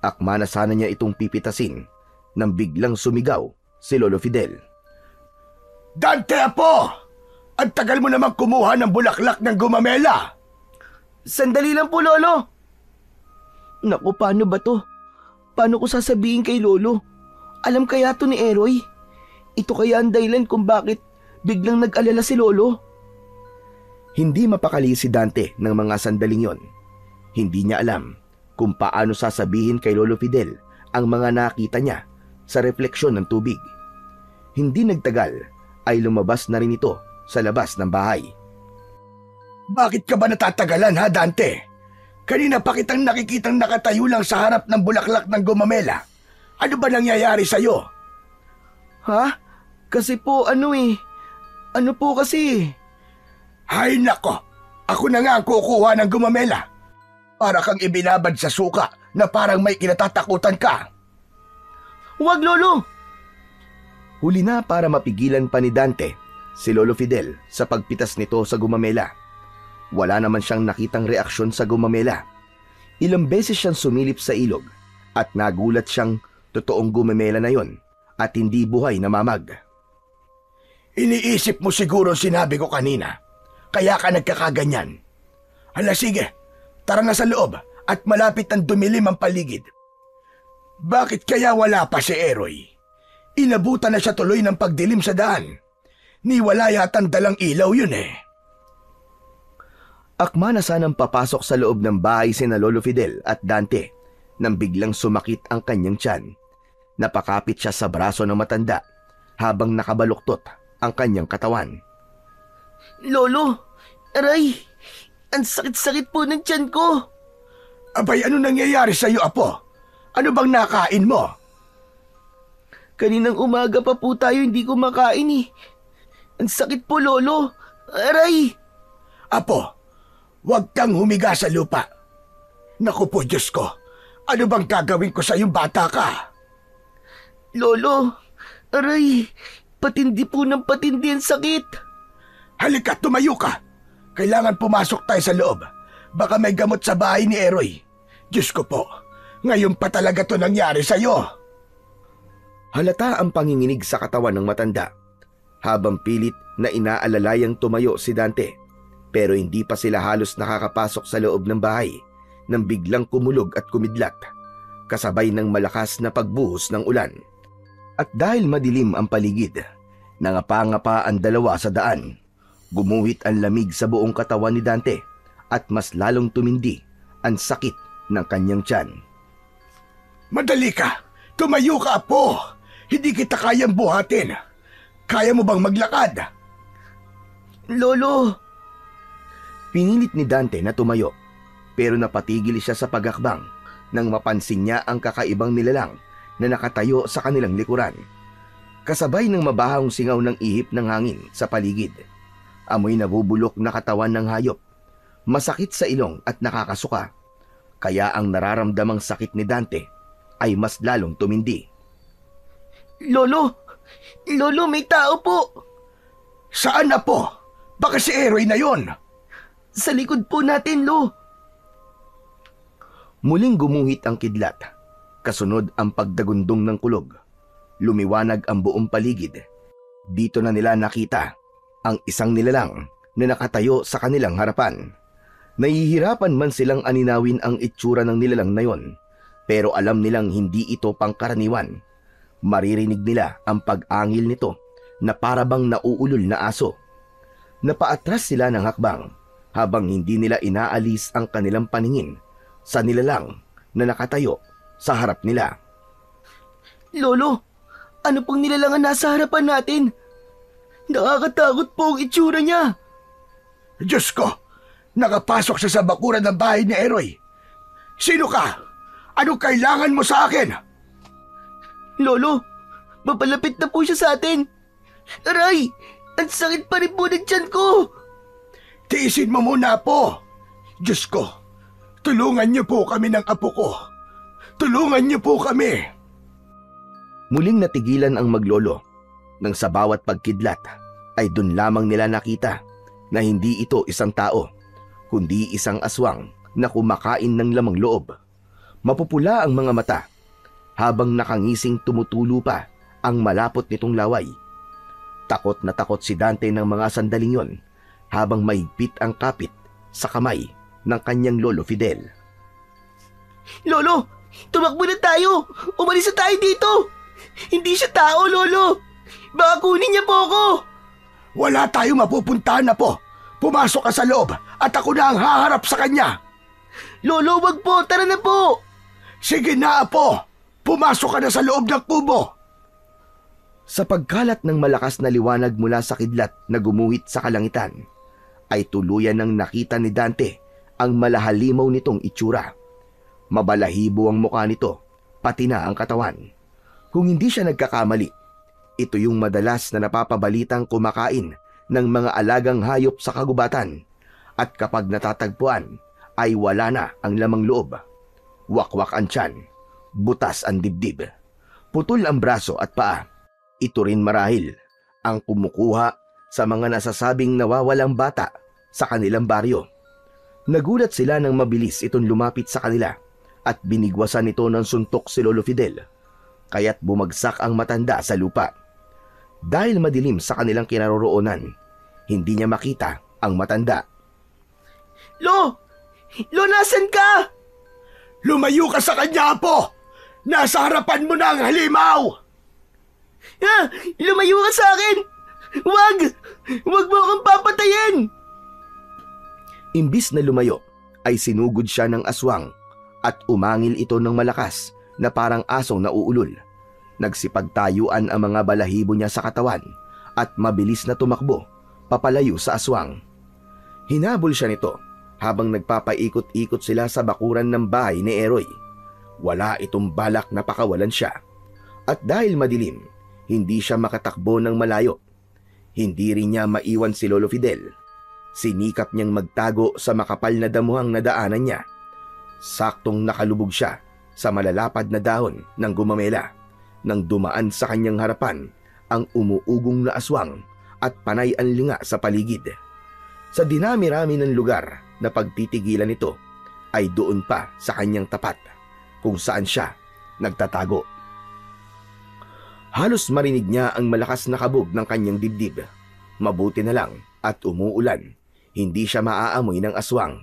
Akma na sana niya itong pipitasin nang biglang sumigaw si Lolo Fidel. Dante, Apo! Ang tagal mo namang kumuha ng bulaklak ng gumamela! Sandali lang po, Lolo! Naku, paano ba to? Paano ko sasabihin kay Lolo? Alam kaya to ni Eroy? Ito kaya ang dahilan kung bakit biglang nag-alala si Lolo? Hindi mapakali si Dante ng mga sandaling yon. Hindi niya alam kung paano sasabihin kay Lolo Fidel ang mga nakita niya sa refleksyon ng tubig. Hindi nagtagal ay lumabas na rin ito sa labas ng bahay. Bakit ka ba natatagalan, ha, Dante? Kanina pa kitang nakikitang nakatayo lang sa harap ng bulaklak ng gumamela. Ano ba nangyayari sa'yo? Ha? Kasi po ano po kasi? Hay nako, ako na nga ang kukuha ng gumamela. Para kang ibinabad sa suka na parang may kinatatakutan ka. Huwag, Lolo! Huli na para mapigilan pa ni Dante si Lolo Fidel sa pagpitas nito sa gumamela. Wala naman siyang nakitang reaksyon sa gumamela. Ilang beses siyang sumilip sa ilog at nagulat siyang totoong gumamela na yon at hindi buhay na mamag. Iniisip mo siguro sinabi ko kanina, kaya ka nagkakaganyan. Hala, sige, tara na sa loob at malapit ang dumilim ang paligid. Bakit kaya wala pa si Eroy? Inabutan na siya tuloy ng pagdilim sa daan. Ni wala yatang dalang ilaw yun eh. Akma na sanang papasok sa loob ng bahay sina Lolo Fidel at Dante nang biglang sumakit ang kanyang tiyan. Napakapit siya sa braso ng matanda habang nakabaluktot ang kanyang katawan. Lolo! Aray! Ang sakit-sakit po ng tiyan ko! Abay, ano nangyayari sa'yo, Apo? Ano bang nakain mo? Kaninang umaga pa po tayo hindi kumakain eh. Ang sakit po, Lolo! Aray! Apo, huwag kang humiga sa lupa. Naku po, Diyos ko. Ano bang gagawin ko sa iyong bata ka? Lolo! Aray! Patindi po ng patindi ang sakit! Halika, tumayo ka. Kailangan pumasok tayo sa loob. Baka may gamot sa bahay ni Eroy. Diyos ko po, ngayon pa talaga to nangyari sa'yo. Halata ang panginginig sa katawan ng matanda. Habang pilit na inaalalayang tumayo si Dante. Pero hindi pa sila halos nakakapasok sa loob ng bahay nang biglang kumulog at kumidlat. Kasabay ng malakas na pagbuhos ng ulan. At dahil madilim ang paligid, nangapa-ngapa ang dalawa sa daan. Gumuhit ang lamig sa buong katawan ni Dante at mas lalong tumindi ang sakit ng kanyang tiyan. Madali ka! Tumayo ka, Apo! Hindi kita kayang buhatin. Kaya mo bang maglakad? Lolo! Pinilit ni Dante na tumayo, pero napatigil siya sa pagakbang nang mapansin niya ang kakaibang nilalang na nakatayo sa kanilang likuran. Kasabay ng mabahong singaw ng ihip ng hangin sa paligid. Amoy nabubulok na katawan ng hayop. Masakit sa ilong at nakakasuka. Kaya ang nararamdamang sakit ni Dante ay mas lalong tumindi. Lolo! Lolo, may tao po! Saan na po? Baka si Eroy na yon. Sa likod po natin, Lo! Muling gumuhit ang kidlat. Kasunod ang pagdagundong ng kulog. Lumiwanag ang buong paligid. Dito na nila nakita ang isang nilalang na nakatayo sa kanilang harapan. Nahihirapan man silang aninawin ang itsura ng nilalang na yon, pero alam nilang hindi ito pangkaraniwan. Maririnig nila ang pag-angil nito na parabang nauulol na aso. Napaatras sila ng hakbang habang hindi nila inaalis ang kanilang paningin sa nilalang na nakatayo sa harap nila. Lolo! Ano pong nilalangan nasa harapan natin? Nakakatakot po ang itsura niya. Diyos ko! Nakapasok siya sa bakuran ng bahay ni Eroy. Sino ka? Anong kailangan mo sa akin? Lolo! Mapalapit na po siya sa atin. Aray! Ang sakit pa rin po ng tiyan ko! Tiisin mo muna, Apo. Diyos ko, tulungan niyo po kami ng apo ko. Tulungan niyo po kami. Muling natigilan ang maglolo nang sa bawat pagkidlat ay dun lamang nila nakita na hindi ito isang tao, kundi isang aswang na kumakain ng lamang loob. Mapupula ang mga mata habang nakangising tumutulo pa ang malapot nitong laway. Takot na takot si Dante ng mga sandaling yon habang mahigpit ang kapit sa kamay ng kanyang lolo Fidel. Lolo! Tumakbo na tayo! Umalis na tayo dito! Hindi siya tao, Lolo! Baka kunin niya po ako! Wala tayong mapupuntahan na po. Pumasok ka sa loob at ako na ang haharap sa kanya. Lolo, wag po! Tara na po! Sige na, Apo. Pumasok ka na sa loob ng kubo. Sa pagkalat ng malakas na liwanag mula sa kidlat na gumuhit sa kalangitan, ay tuluyan ng nakita ni Dante ang malahalimaw nitong itsura. Mabalahibo ang mukha nito, pati na ang katawan. Kung hindi siya nagkakamali, ito yung madalas na napapabalitang kumakain ng mga alagang hayop sa kagubatan at kapag natatagpuan ay wala na ang lamang loob. Wakwak ang tiyan, butas ang dibdib, putol ang braso at paa. Ito rin marahil ang kumukuha sa mga nasasabing nawawalang bata sa kanilang baryo. Nagulat sila nang mabilis itong lumapit sa kanila at binigwasan ito ng suntok si Lolo Fidel, kaya't bumagsak ang matanda sa lupa. Dahil madilim sa kanilang kinaroroonan, hindi niya makita ang matanda. Lo! Lo, nasan ka? Lumayo ka sa kanya, Apo! Nasa harapan mo na ang halimaw! Ha? Lumayo ka sa akin! Wag! Wag mo akong papatayin! Imbis na lumayo, ay sinugod siya ng aswang at umangil ito ng malakas na parang asong nauulol. Nagsipagtayuan ang mga balahibo niya sa katawan at mabilis na tumakbo papalayo sa aswang. Hinabol siya nito habang nagpapaikot-ikot sila sa bakuran ng bahay ni Eroy. Wala itong balak na pakawalan siya. At dahil madilim, hindi siya makatakbo ng malayo. Hindi rin niya maiwan si Lolo Fidel. Sinikap niyang magtago sa makapal na damuhang nadaanan niya. Saktong nakalubog siya sa malalapad na dahon ng gumamela nang dumaan sa kanyang harapan ang umuugong na aswang at panay ang linga sa paligid. Sa dinami-rami ng lugar na pagtitigilan nito ay doon pa sa kanyang tapat kung saan siya nagtatago. Halos marinig niya ang malakas na kabog ng kanyang dibdib. Mabuti na lang at umuulan, hindi siya maaamoy ng aswang.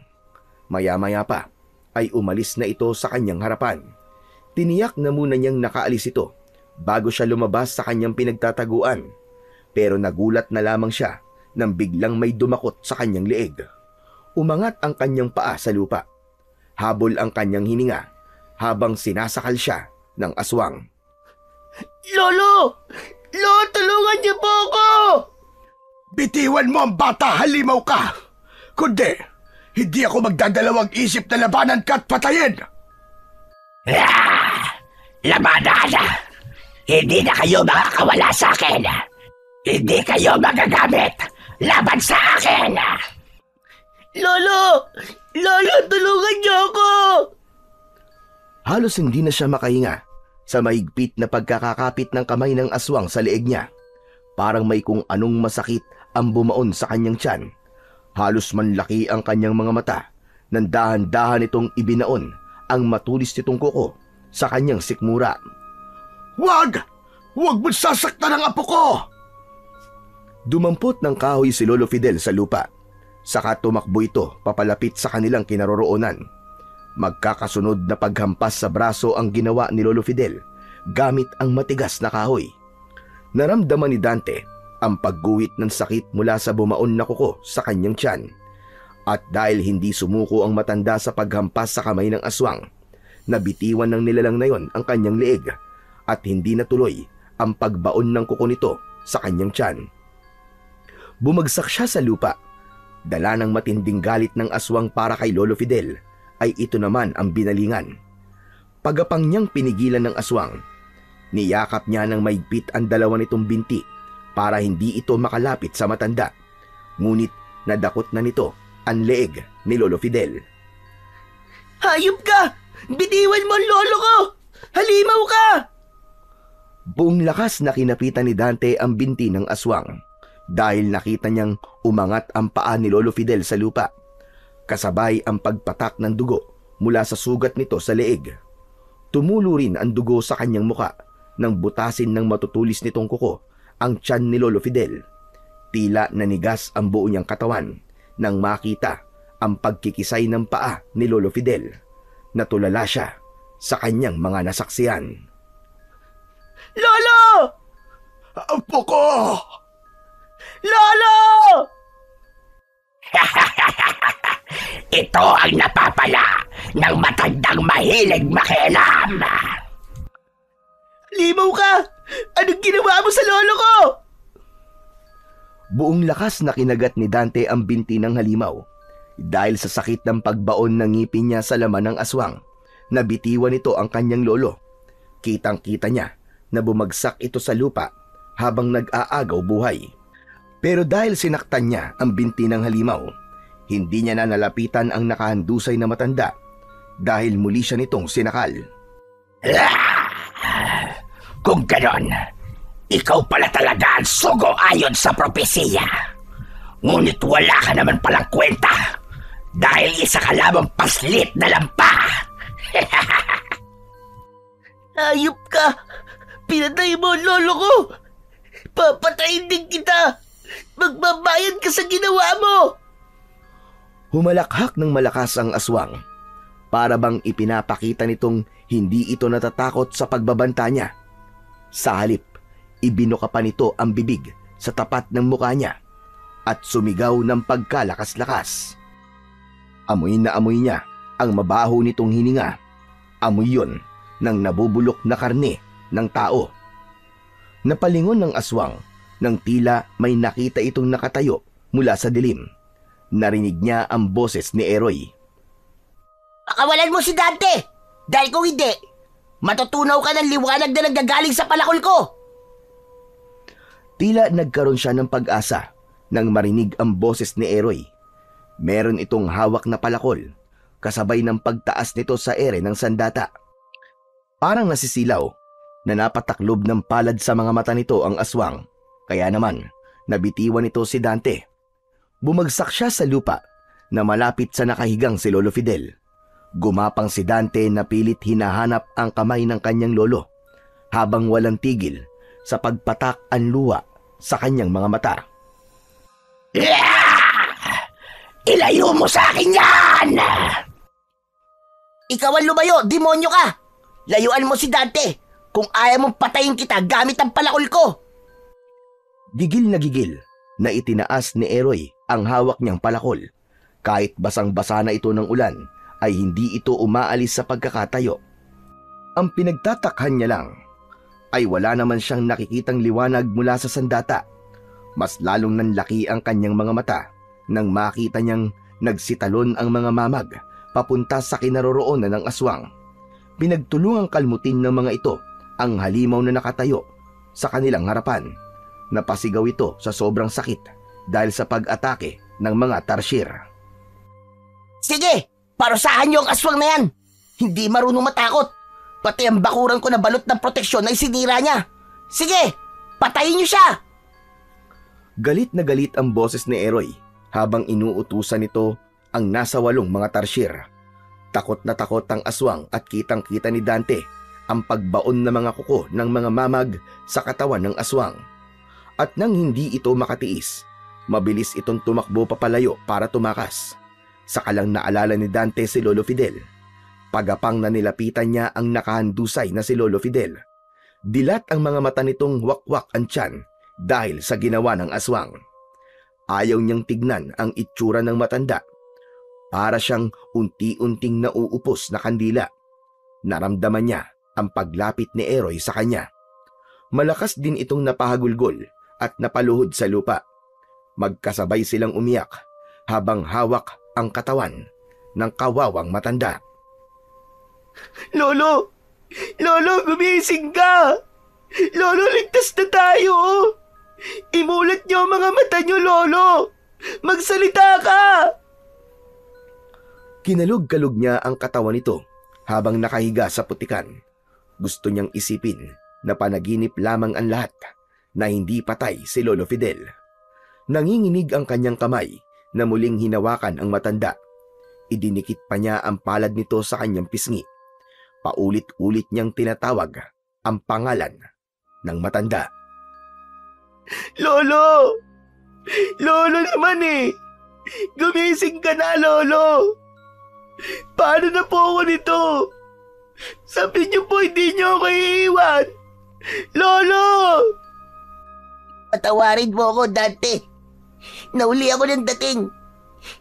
Maya-maya pa ay umalis na ito sa kanyang harapan. Tiniyak na muna niyang nakaalis ito bago siya lumabas sa kanyang pinagtataguan. Pero nagulat na lamang siya nang biglang may dumakot sa kanyang leeg. Umangat ang kanyang paa sa lupa. Habol ang kanyang hininga habang sinasakal siya ng aswang. Lolo! Lolo, tulungan niyo po ako! Bitiwan mo ang bata, halimaw ka! Kundi, hindi ako magdadalawang isip na labanan ka at patayin! Labanan! Hindi na kayo makakawala sa akin! Hindi kayo magagamit laban sa akin! Lolo! Lolo, tulungan niyo ako! Halos hindi na siya makahinga sa mahigpit na pagkakakapit ng kamay ng aswang sa leeg niya. Parang may kung anong masakit ang bumaon sa kanyang tiyan. Halos manlaki ang kanyang mga mata nang dahan-dahan itong ibinaon ang matulis nitong kuko sa kanyang sikmura. Wag! Huwag mo sasaktan ang apo ko! Dumampot ng kahoy si Lolo Fidel sa lupa. Saka tumakbo ito papalapit sa kanilang kinaroroonan. Magkakasunod na paghampas sa braso ang ginawa ni Lolo Fidel gamit ang matigas na kahoy. Naramdaman ni Dante ang pagguhit ng sakit mula sa bumaon na kuko sa kanyang tiyan. At dahil hindi sumuko ang matanda sa paghampas sa kamay ng aswang, nabitiwan ng nilalang na yon ang kanyang leeg at hindi natuloy ang pagbaon ng kuko nito sa kanyang tiyan. Bumagsak siya sa lupa. Dala ng matinding galit ng aswang para kay Lolo Fidel ay ito naman ang binalingan. Pagapang niyang pinigilan ng aswang, niyakap niya ng maigpit ang dalawa nitong binti para hindi ito makalapit sa matanda. Ngunit nadakot na nito ang leeg ni Lolo Fidel. Hayop ka! Bitiwan mo ang lolo ko! Halimaw ka! Buong lakas na kinapitan ni Dante ang binti ng aswang dahil nakita niyang umangat ang paa ni Lolo Fidel sa lupa, kasabay ang pagpatak ng dugo mula sa sugat nito sa leeg. Tumulo rin ang dugo sa kanyang muka nang butasin ng matutulis nitong kuko ang tiyan ni Lolo Fidel. Tila nanigas ang buo niyang katawan nang makita ang pagkikisay ng paa ni Lolo Fidel. Natulala siya sa kanyang mga nasaksiyan. Lolo! Apo ko! Lolo! Ito ang napapala ng matandang mahilig makialam. Halimaw ka! Anong ginawa mo sa lolo ko? Buong lakas na kinagat ni Dante ang binti ng halimaw. Dahil sa sakit ng pagbaon ng ngipin niya sa laman ng aswang, nabitiwan nito ang kanyang lolo. Kitang-kita niya na bumagsak ito sa lupa habang nag-aagaw buhay. Pero dahil sinaktan niya ang binti ng halimaw, hindi niya na nalapitan ang nakahandusay na matanda dahil muli siya nitong sinakal. Kung ganon, ikaw pala talaga ang sugo ayon sa propesiya. Ngunit wala ka naman palang kwenta dahil isa ka lamang paslit na lampa. Hayop ka! Pinatay mo ang lolo ko! Papatayin din kita! Magbabayad ka sa ginawa mo! Humalakhak ng malakas ang aswang. Para bang ipinapakita nitong hindi ito natatakot sa pagbabanta niya. Sa halip, ibinuka pa nito ang bibig sa tapat ng mukha niya at sumigaw ng pagkalakas-lakas. Amoy na amoy niya ang mabaho nitong hininga. Amoy yon ng nabubulok na karne ng tao. Napalingon ng aswang nang tila may nakita itong nakatayo mula sa dilim. Narinig niya ang boses ni Eroy. Pakawalan mo si Dante! Dahil kung hindi, matutunaw ka ng liwanag na nanggagaling sa palakol ko! Tila nagkaroon siya ng pag-asa nang marinig ang boses ni Eroy. Meron itong hawak na palakol, kasabay ng pagtaas nito sa ere ng sandata. Parang nasisilaw na napataklob ng palad sa mga mata nito ang aswang, kaya naman nabitiwan nito si Dante. Bumagsak siya sa lupa na malapit sa nakahigang si Lolo Fidel. Gumapang si Dante na pilit hinahanap ang kamay ng kanyang lolo habang walang tigil sa pagpatak ang luha sa kanyang mga mata. Ilayo mo sa akin yan! Ikaw ang lumayo, demonyo ka! Layuan mo si Dante kung ayaw mong patayin kita gamit ang palakol ko! Gigil na itinaas ni Eroy ang hawak niyang palakol. Kahit basang-basa na ito ng ulan, ay hindi ito umaalis sa pagkakatayo. Ang pinagtatakhan niya lang ay wala naman siyang nakikitang liwanag mula sa sandata. Mas lalong nanlaki ang kanyang mga mata nang makita niyang nagsitalon ang mga mamag papunta sa kinaroroonan ng aswang. Pinagtulungang kalmutin ng mga ito ang halimaw na nakatayo sa kanilang harapan. Napasigaw ito sa sobrang sakit dahil sa pag-atake ng mga tarsier. Sige, parusahan niyo ang aswang na yan. Hindi marunong matakot. Pati ang bakuran ko na balot ng proteksyon ay sinira niya. Sige, patayin niyo siya! Galit na galit ang boses ni Eroy habang inuutusan nito ang nasa 8 mga tarsier. Takot na takot ang aswang at kitang-kita ni Dante ang pagbaon ng mga kuko ng mga mamag sa katawan ng aswang. At nang hindi ito makatiis, mabilis itong tumakbo papalayo para tumakas. Saka lang naalala ni Dante si Lolo Fidel. Pagapang na nilapitan niya ang nakahandusay na si Lolo Fidel. Dilat ang mga mata nitong wakwak ang tiyan dahil sa ginawa ng aswang. Ayaw niyang tignan ang itsura ng matanda. Para siyang unti-unting nauupos na kandila. Naramdaman niya ang paglapit ni Eroy sa kanya. Malakas din itong napahagulgol at napaluhod sa lupa. Magkasabay silang umiyak habang hawak ang katawan ng kawawang matanda. Lolo! Lolo, gumising ka! Lolo, ligtas na tayo! Imulat niyo ang mga mata niyo, Lolo! Magsalita ka! Kinalog-kalog niya ang katawan nito habang nakahiga sa putikan. Gusto niyang isipin na panaginip lamang ang lahat, na hindi patay si Lolo Fidel. Nanginginig ang kanyang kamay na muling hinawakan ang matanda. Idinikit pa niya ang palad nito sa kanyang pisngi. Paulit-ulit niyang tinatawag ang pangalan ng matanda. Lolo! Lolo naman eh! Gumising ka na, Lolo! Paano na po ako nito? Sabi niyo po hindi niyo ako iiwan! Lolo! Patawarin mo ako, Dante. Nauli ako ng dating.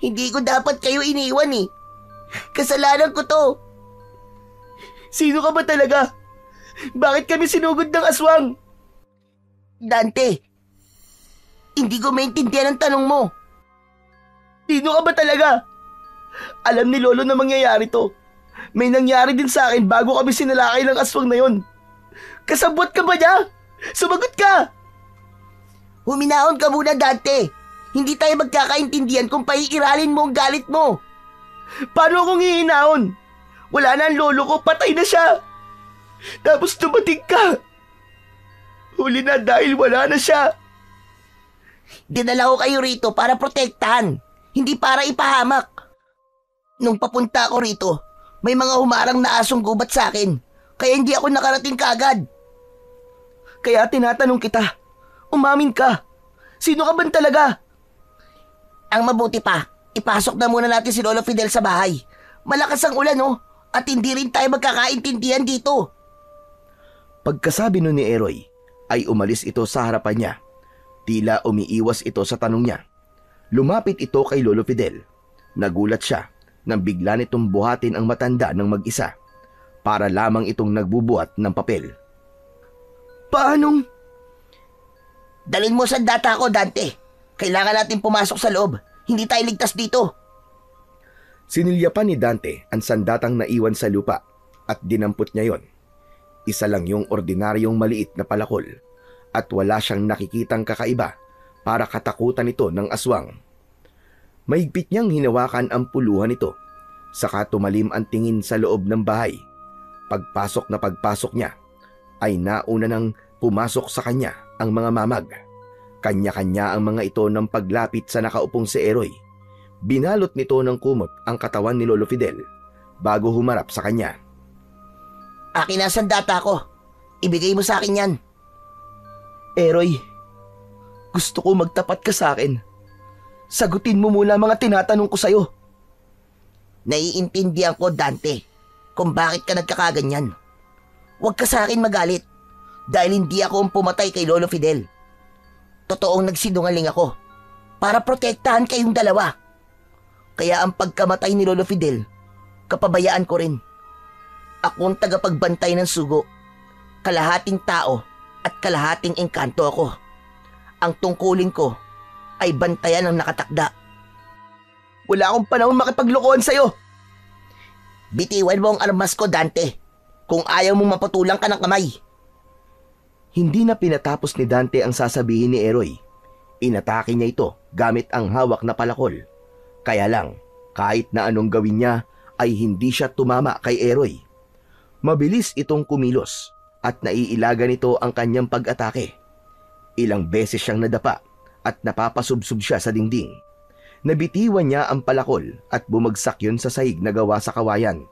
Hindi ko dapat kayo iniwan eh. Kasalanan ko to. Sino ka ba talaga? Bakit kami sinugod ng aswang? Dante, hindi ko maintindihan ang tanong mo. Sino ka ba talaga? Alam ni Lolo na mangyayari to. May nangyari din sa akin bago kami sinalakay ng aswang na yon. Kasabwat ka ba niya? Sumagot ka! Huminahon ka muna, Dante. Hindi tayo magkakaintindihan kung paiiralin mo ang galit mo. Paano akong hihinahon? Wala na ang lolo ko, patay na siya. Tapos dumating ka. Huli na dahil wala na siya. Dinala ko kayo rito para protektahan, hindi para ipahamak. Nung papunta ako rito, may mga humarang na asong gubat sa akin, kaya hindi ako nakarating kaagad. Kaya tinatanong kita, umamin ka. Sino ka ba talaga? Ang mabuti pa, ipasok na muna natin si Lolo Fidel sa bahay. Malakas ang ulan, oh, at hindi rin tayo magkakaintindihan dito. Pagkasabi nun ni Eroy, ay umalis ito sa harapan niya. Tila umiiwas ito sa tanong niya. Lumapit ito kay Lolo Fidel. Nagulat siya nang bigla nitong buhatin ang matanda ng mag-isa. Para lamang itong nagbubuhat ng papel. Paanong? Dalhin mo sa data ko, Dante. Kailangan natin pumasok sa loob. Hindi tayo ligtas dito. Sinilyapan ni Dante ang sandatang naiwan sa lupa at dinampot niya yon. Isa lang yung ordinaryong maliit na palakol at wala siyang nakikitang kakaiba para katakutan ito ng aswang. Mahigpit niyang hinawakan ang puluhan nito, saka tumalim ang tingin sa loob ng bahay. Pagpasok niya, ay nauna nang pumasok sa kanya ang mga mamag. Kanya-kanya ang mga ito ng paglapit sa nakaupong si Eroy. Binalot nito ng kumot ang katawan ni Lolo Fidel bago humarap sa kanya. Akin na sandata ko. Ibigay mo sa akin yan. Eroy, gusto ko magtapat ka sa akin. Sagutin mo muna mga tinatanong ko sa'yo. Naiintindihan ko, Dante, kung bakit ka nagkakaganyan. Huwag ka sa akin magalit dahil hindi ako ang pumatay kay Lolo Fidel. Totoong nagsinungaling ako para protektahan kayong dalawa. Kaya ang pagkamatay ni Lolo Fidel, kapabayaan ko rin. Ako ang tagapagbantay ng sugo. Kalahating tao at kalahating engkanto ako. Ang tungkulin ko ay bantayan ang nakatakda. Wala akong panahon makipaglokohan sa'yo. Bitiwan mo ang armas ko, Dante, kung ayaw mong maputulang ka ng kamay. Hindi na pinatapos ni Dante ang sasabihin ni Eroy. Inatake niya ito gamit ang hawak na palakol. Kaya lang, kahit na anong gawin niya, ay hindi siya tumama kay Eroy. Mabilis itong kumilos at naiilagan nito ang kanyang pag-atake. Ilang beses siyang nadapa at napapasubsob siya sa dingding. Nabitiwan niya ang palakol at bumagsak yun sa sahig na gawa sa kawayan.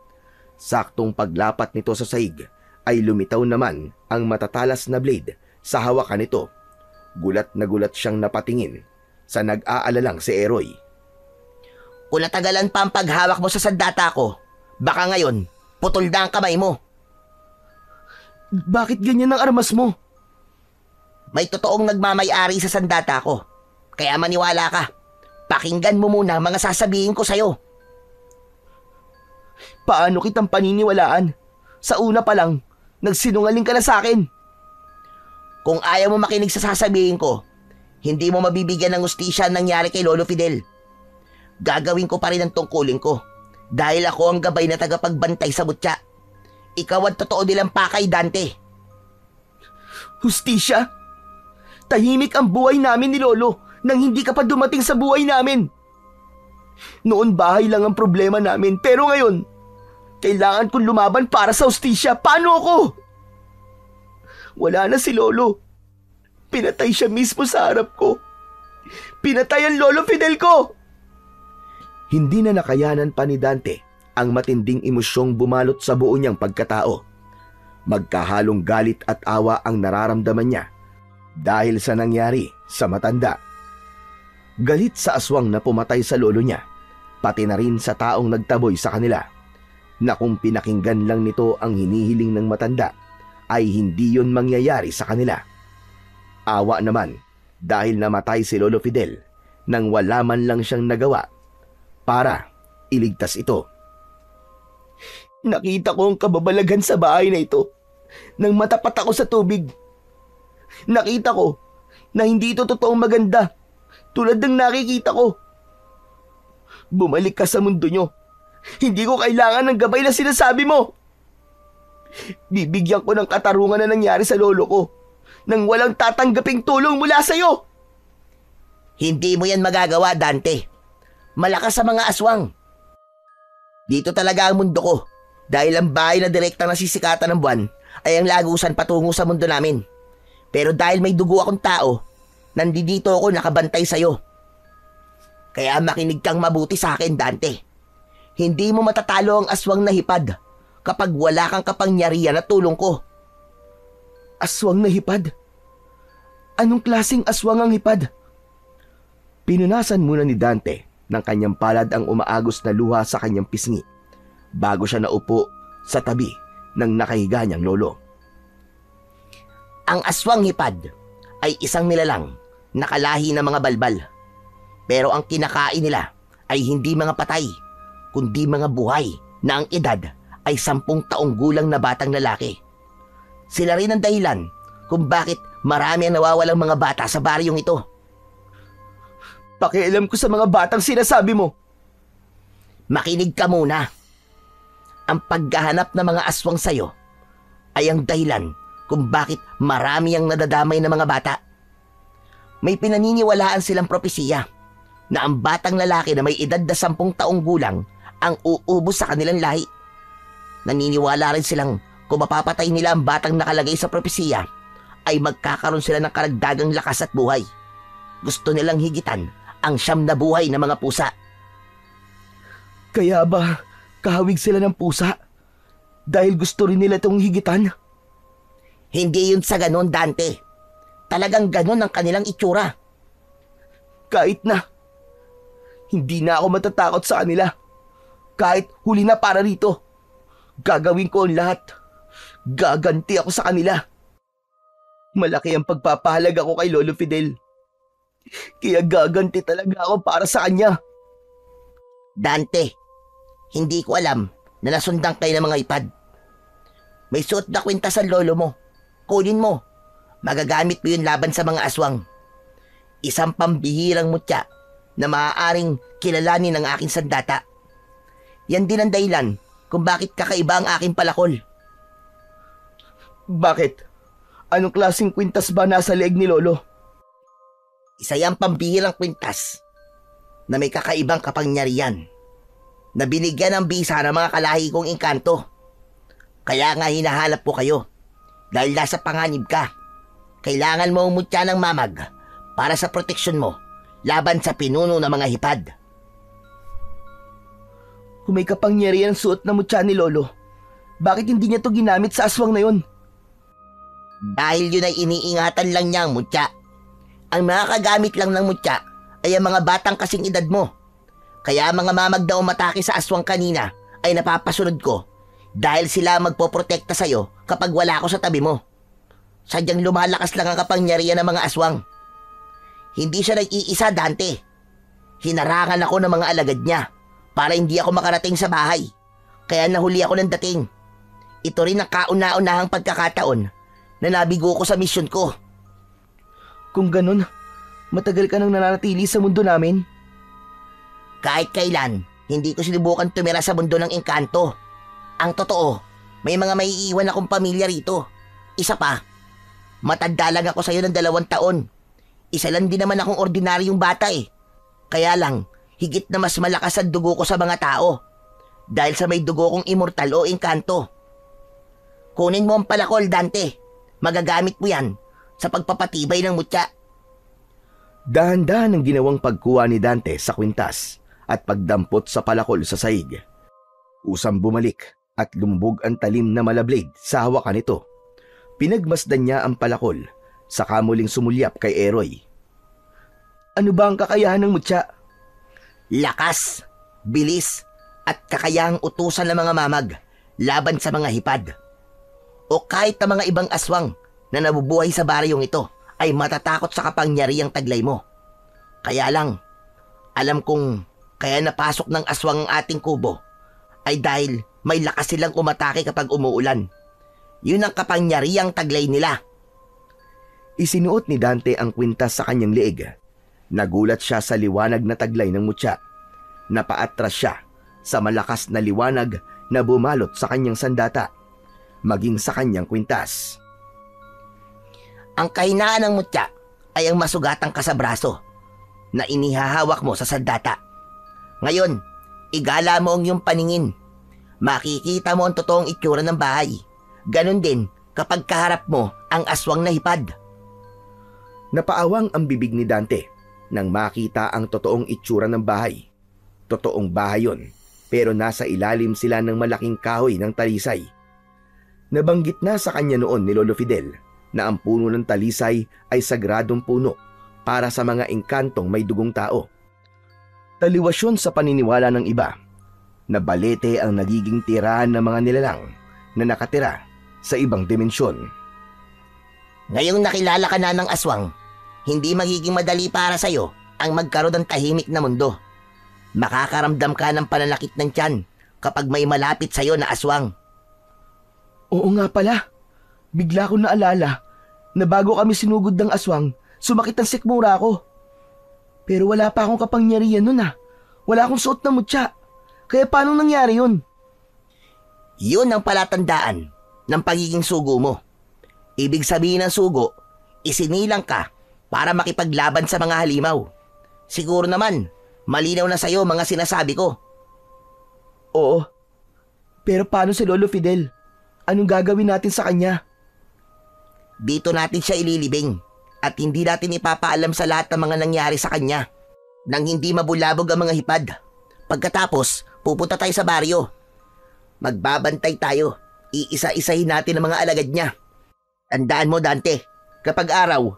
Saktong paglapat nito sa sahig ay lumitaw naman ang matatalas na blade sa hawakan nito. Gulat na gulat siyang napatingin sa nag-aalalang si Eroy. Kung natagalan pa ang paghawak mo sa sandata ko, baka ngayon, putol na ang kamay mo. Bakit ganyan ang armas mo? May totoong nagmamay-ari sa sandata ko. Kaya maniwala ka. Pakinggan mo muna ang mga sasabihin ko sa'yo. Paano kitang paniniwalaan? Sa una pa lang, nagsinungaling ka na sa akin. Kung ayaw mo makinig sa sasabihin ko, hindi mo mabibigyan ng hustisya ang nangyari kay Lolo Fidel. Gagawin ko pa rin ang tungkulin ko dahil ako ang gabay na tagapagbantay sa butya. Ikaw ang totoo nilang pakay, Dante. Hustisya? Tahimik ang buhay namin ni Lolo nang hindi ka pa dumating sa buhay namin. Noon bahay lang ang problema namin, pero ngayon, kailangan kong lumaban para sa hustisya. Paano ako? Wala na si Lolo. Pinatay siya mismo sa harap ko. Pinatay ang Lolo Fidel ko! Hindi na nakayanan pa ni Dante ang matinding emosyong bumalot sa buo niyang pagkatao. Magkahalong galit at awa ang nararamdaman niya dahil sa nangyari sa matanda. Galit sa aswang na pumatay sa lolo niya, pati na rin sa taong nagtaboy sa kanila, na kung pinakinggan lang nito ang hinihiling ng matanda, ay hindi yun mangyayari sa kanila. Awa naman dahil namatay si Lolo Fidel nang wala man lang siyang nagawa para iligtas ito. Nakita ko ang kababalaghan sa bahay na ito nang matapat ako sa tubig. Nakita ko na hindi ito totoong maganda tulad ng nakikita ko. Bumalik ka sa mundo nyo. Hindi ko kailangan ng gabay na sinasabi mo. Bibigyan ko ng katarungan na nangyari sa lolo ko nang walang tatanggaping tulong mula sa'yo. Hindi mo yan magagawa, Dante. Malakas sa mga aswang. Dito talaga ang mundo ko dahil ang bahay na direktang nasisikatan ng buwan ay ang lagusan patungo sa mundo namin. Pero dahil may dugo akong tao, nandito ako nakabantay sa'yo. Kaya makinig kang mabuti sa akin, Dante. Hindi mo matatalo ang aswang na hipad kapag wala kang kapangyarihan na tulong ko. Aswang na hipad? Anong klaseng aswang ang hipad? Pinunasan muna ni Dante ng kanyang palad ang umaagos na luha sa kanyang pisngi bago siya naupo sa tabi ng nakahiga niyang lolo. Ang aswang hipad ay isang nilalang na kalahi ng mga balbal. Pero ang kinakain nila ay hindi mga patay, kundi mga buhay na ang edad ay 10 taong gulang na batang lalaki. Sila rin ang dahilan kung bakit marami ang nawawalang mga bata sa baryong ito. Pakialam ko sa mga batang sinasabi mo. Makinig ka muna. Ang paghahanap ng mga aswang sa'yo ay ang dahilan kung bakit marami ang nadadamay na mga bata. May pinaniniwalaan silang propesiya na ang batang lalaki na may edad na 10 taong gulang ang uubos sa kanilang lahi. Naniniwala rin silang kung mapapatay nila ang batang nakalagay sa propesiya ay magkakaroon sila ng karagdagang lakas at buhay. Gusto nilang higitan ang 9 na buhay ng mga pusa. Kaya ba kahawig sila ng pusa? Dahil gusto rin nila itong higitan? Hindi yun sa ganon, Dante. Talagang ganon ang kanilang itsura. Kahit na. Hindi na ako matatakot sa kanila. Kahit huli na para rito. Gagawin ko ang lahat. Gaganti ako sa kanila. Malaki ang pagpapahalaga ko kay Lolo Fidel. Kaya gaganti talaga ako para sa kanya. Dante, hindi ko alam na nasundan kayo ng mga hipad. May suot na kwintas ang lolo mo. Kunin mo. Magagamit mo yun laban sa mga aswang. Isang pambihirang mutya na maaaring kilalanin ng aking sandata. Yan din ang dahilan kung bakit kakaiba ang aking palakol. Bakit? Anong klaseng kwintas ba nasa leeg ni Lolo? Isa yung pambihirang kwintas na may kakaibang kapangyarihan na binigyan ng bisa ng mga kalahi kong engkanto. Kaya nga hinahanap ko kayo dahil nasa panganib ka. Kailangan mo umutya ng mamag para sa proteksyon mo laban sa pinuno ng mga hipad. Kung may kapangyarihan ang suot na mutya ni Lolo, bakit hindi niya to ginamit sa aswang na yun? Dahil yun ay iniingatan lang niya ang mutya. Ang mga kagamit lang ng mutya ay ang mga batang kasing edad mo. Kaya mga mamag na umatake sa aswang kanina ay napapasunod ko dahil sila magpoprotekta sa'yo kapag wala ako sa tabi mo. Sadyang lumalakas lang ang kapangyarihan ng mga aswang. Hindi siya nag-iisa, Dante. Hinarangan ako ng mga alagad niya para hindi ako makarating sa bahay. Kaya nahuli ako ng dating. Ito rin ang kauna-unahang pagkakataon na nabigo ko sa misyon ko. Kung ganun, matagal ka nang nananatili sa mundo namin? Kahit kailan, hindi ko sinubukan tumira sa mundo ng engkanto. Ang totoo, may mga maiiwan akong pamilya rito. Isa pa, matanda lang ako sa'yo ng 2 taon. Isa lang din naman akong ordinaryong bata eh. Kaya lang, higit na mas malakas ang dugo ko sa mga tao. Dahil sa may dugo kong immortal o engkanto. Kunin mo ang palakol, Dante. Magagamit mo yan sa pagpapatibay ng mutya. Dahan-dahan ang ginawang pagkuha ni Dante sa kwintas at pagdampot sa palakol sa saig. Usang bumalik at lumbog ang talim na malablade sa hawakan nito. Pinagmasdan niya ang palakol, saka muling sumulyap kay Eroy. Ano ba ang kakayahan ng mutya? Lakas, bilis, at kakayahang utusan ng mga mamag laban sa mga hipad. O kahit ang mga ibang aswang na nabubuhay sa baryong ito ay matatakot sa kapangyarihang taglay mo. Kaya lang, alam kong kaya napasok ng aswang ang ating kubo ay dahil may lakas silang umatake kapag umuulan. Yun ang kapangyarihang taglay nila. Isinuot ni Dante ang kwintas sa kanyang leeg. Nagulat siya sa liwanag na taglay ng mutya. Napaatras siya sa malakas na liwanag na bumalot sa kanyang sandata, maging sa kanyang kwintas. Ang kahinaan ng mutya ay ang masugatang kasabraso na inihahawak mo sa sandata. Ngayon, igala mo ang iyong paningin. Makikita mo ang totoong itsura ng bahay. Ganon din kapag kaharap mo ang aswang na hipad. Napaawang ang bibig ni Dante nang makita ang totoong itsura ng bahay. Totoong bahay yon, pero nasa ilalim sila ng malaking kahoy ng talisay. Nabanggit na sa kanya noon ni Lolo Fidel na ang puno ng talisay ay sagradong puno para sa mga engkantong may dugong tao. Taliwas yun sa paniniwala ng iba na balete ang nagiging tirahan ng mga nilalang na nakatira sa ibang dimensyon. Ngayong nakilala ka na ng aswang, hindi magiging madali para sa'yo ang magkaroon ng tahimik na mundo. Makakaramdam ka ng pananakit ng tiyan kapag may malapit sa'yo na aswang. Oo nga pala. Bigla ko naalala na bago kami sinugod ng aswang, sumakit ang sikmura ko. Pero wala pa akong kapangyarihan nun ah. Wala akong suot na mutya. Kaya paano nangyari yun? Yun ang palatandaan ng pagiging sugo mo. Ibig sabihin ng sugo, isinilang ka para makipaglaban sa mga halimaw. Siguro naman, malinaw na sa'yo mga sinasabi ko. Oo. Pero paano si Lolo Fidel? Anong gagawin natin sa kanya? Dito natin siya ililibing at hindi natin ipapaalam sa lahat ng mga nangyari sa kanya nang hindi mabulabog ang mga hipad. Pagkatapos, pupunta tayo sa baryo. Magbabantay tayo. Iisa-isahin natin ang mga alagad niya. Tandaan mo, Dante, kapag araw,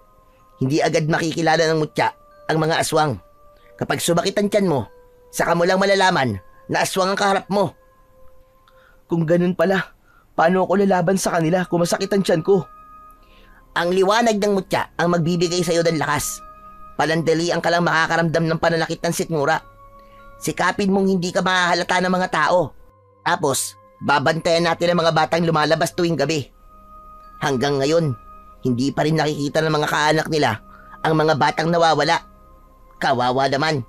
hindi agad makikilala ng mutya ang mga aswang. Kapag sumakit ang tiyan mo, saka mo lang malalaman na aswang ang kaharap mo. Kung ganun pala, paano ako lalaban sa kanila kung masakit ang tiyan ko? Ang liwanag ng mutya ang magbibigay sa iyo ng lakas. Palandalian ka lang makakaramdam ng pananakit ng sikmura. Sikapin mong hindi ka mahahalata ng mga tao. Tapos, babantayan natin ang mga batang lumalabas tuwing gabi. Hanggang ngayon, hindi pa rin nakikita ng mga kaanak nila ang mga batang nawawala. Kawawa naman.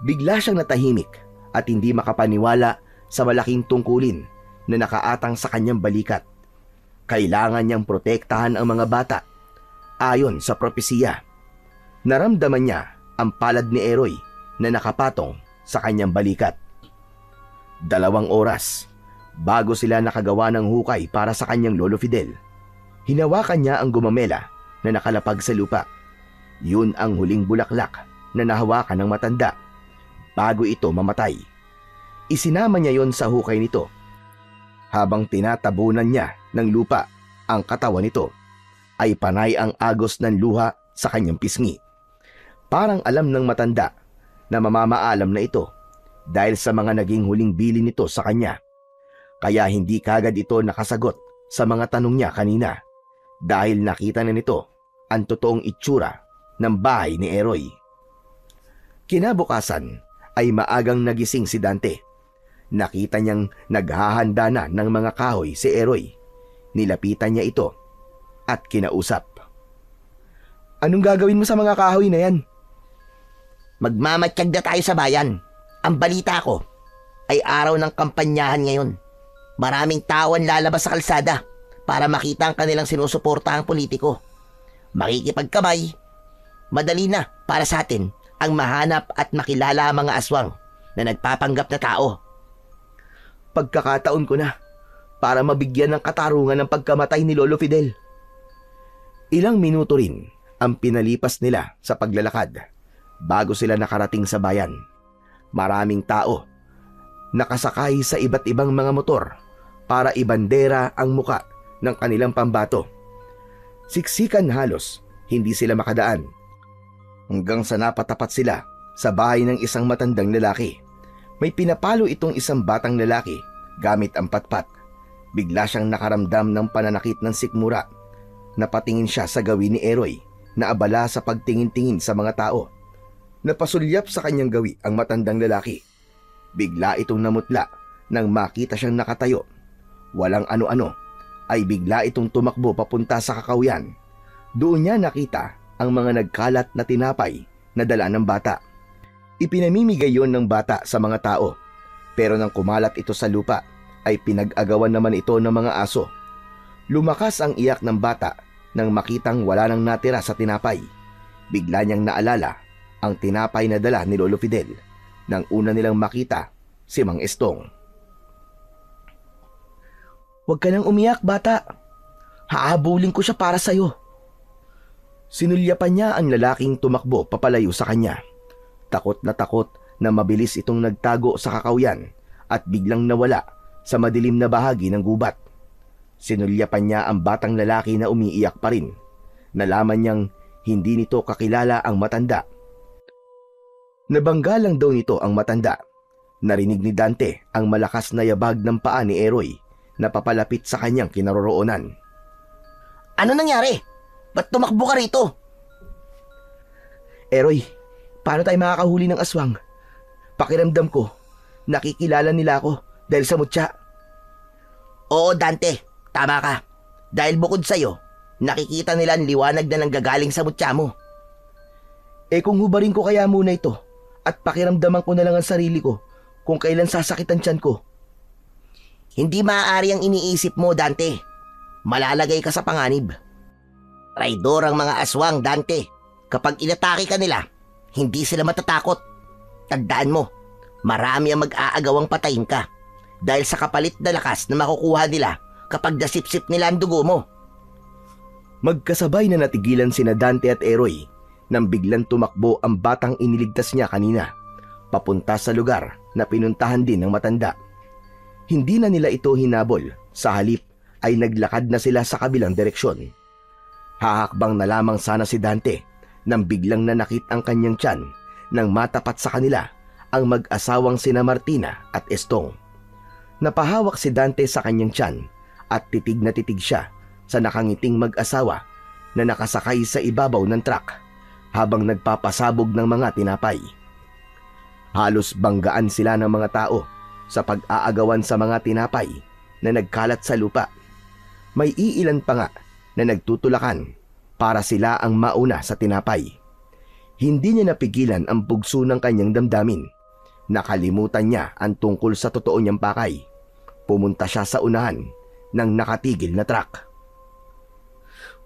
Bigla siyang natahimik at hindi makapaniwala sa malaking tungkulin na nakaatang sa kanyang balikat. Kailangan niyang protektahan ang mga bata. Ayon sa propesiya, naramdaman niya ang palad ni Eroy na nakapatong sa kanyang balikat. 2 oras bago sila nakagawa ng hukay para sa kanyang Lolo Fidel. Hinawakan niya ang gumamela na nakalapag sa lupa. Yun ang huling bulaklak na nahawakan ng matanda bago ito mamatay. Isinama niya yon sa hukay nito. Habang tinatabunan niya ng lupa ang katawan nito, ay panay ang agos ng luha sa kanyang pisngi. Parang alam ng matanda na mamamaalam na ito dahil sa mga naging huling bili nito sa kanya. Kaya hindi kagad ito nakasagot sa mga tanong niya kanina dahil nakita na nito ang totoong itsura ng bahay ni Eroy. Kinabukasan ay maagang nagising si Dante. Nakita niyang naghahanda na ng mga kahoy si Eroy. Nilapitan niya ito at kinausap. Anong gagawin mo sa mga kahoy na yan? Magmamatsyag na tayo sa bayan. Ang balita ko ay araw ng kampanyahan ngayon. Maraming tao ang lalabas sa kalsada para makita ang kanilang sinusuportahang politiko. Makikipagkamay. Madali na para sa atin ang mahanap at makilala ang mga aswang na nagpapanggap na tao. Pagkakataon ko na para mabigyan ng katarungan ng pagkamatay ni Lolo Fidel. Ilang minuto rin ang pinalipas nila sa paglalakad bago sila nakarating sa bayan. Maraming tao nakasakay sa iba't ibang mga motor para ibandera ang muka ng kanilang pambato. Siksikan halos, hindi sila makadaan. Hanggang sa napatapat sila sa bahay ng isang matandang lalaki. May pinapalo itong isang batang lalaki gamit ang patpat. Bigla siyang nakaramdam ng pananakit ng sikmura. Napatingin siya sa gawi ni Eroy na abala sa pagtingin-tingin sa mga tao. Napasulyap sa kanyang gawi ang matandang lalaki. Bigla itong namutla nang makita siyang nakatayo. Walang ano-ano ay bigla itong tumakbo papunta sa kakahuyan. Doon niya nakita ang mga nagkalat na tinapay na dala ng bata. Ipinamimigay yon ng bata sa mga tao. Pero nang kumalat ito sa lupa, ay pinag-agawan naman ito ng mga aso. Lumakas ang iyak ng bata nang makitang wala nang natira sa tinapay. Bigla niyang naalala ang tinapay na dala ni Lolo Fidel nang una nilang makita si Mang Estong. Huwag ka nang umiyak, bata. Hahabulin ko siya para sa'yo. Sinulyapan niya ang lalaking tumakbo papalayo sa kanya. Takot na mabilis itong nagtago sa kakawyan at biglang nawala sa madilim na bahagi ng gubat. Sinulyapan niya ang batang lalaki na umiiyak pa rin. Nalaman niyang hindi nito kakilala ang matanda. Nabangga lang daw nito ang matanda. Narinig ni Dante ang malakas na yabag ng paa ni Eroy na papalapit sa kanyang kinaroroonan. Ano nangyari? Ba't tumakbo ka rito? Eroy, paano tayo makakahuli ng aswang? Pakiramdam ko, nakikilala nila ako dahil sa mutya. Oo, Dante. Tama ka. Dahil bukod sa'yo, nakikita nila ang liwanag na nanggagaling sa mutya mo. Eh kung hubarin ko kaya muna ito at pakiramdaman ko na lang ang sarili ko kung kailan sasakit ang tiyan ko. Hindi maaari ang iniisip mo, Dante. Malalagay ka sa panganib. Traidor ang mga aswang, Dante. Kapag inatake ka nila, hindi sila matatakot. Tandaan mo, marami ang mag-aagawang patayin ka dahil sa kapalit na lakas na makukuha nila kapag nasipsip nila ang dugo mo. Magkasabay na natigilan sina Dante at Eroy nang biglang tumakbo ang batang iniligtas niya kanina, papunta sa lugar na pinuntahan din ng matanda. Hindi na nila ito hinabol, sa halip ay naglakad na sila sa kabilang direksyon. Hahakbang na lamang sana si Dante nang biglang nanakit ang kanyang tiyan nang matapat sa kanila ang mag-asawang sina Martina at Estong. Napahawak si Dante sa kanyang tiyan at titig na titig siya sa nakangiting mag-asawa na nakasakay sa ibabaw ng truck. habang nagpapasabog ng mga tinapay. Halos banggaan sila ng mga tao sa pag-aagawan sa mga tinapay na nagkalat sa lupa. May iilan pa nga na nagtutulakan para sila ang mauna sa tinapay. Hindi niya napigilan ang bugso ng kanyang damdamin. Nakalimutan niya ang tungkol sa totoo niyang pakay. Pumunta siya sa unahan ng nakatigil na truck.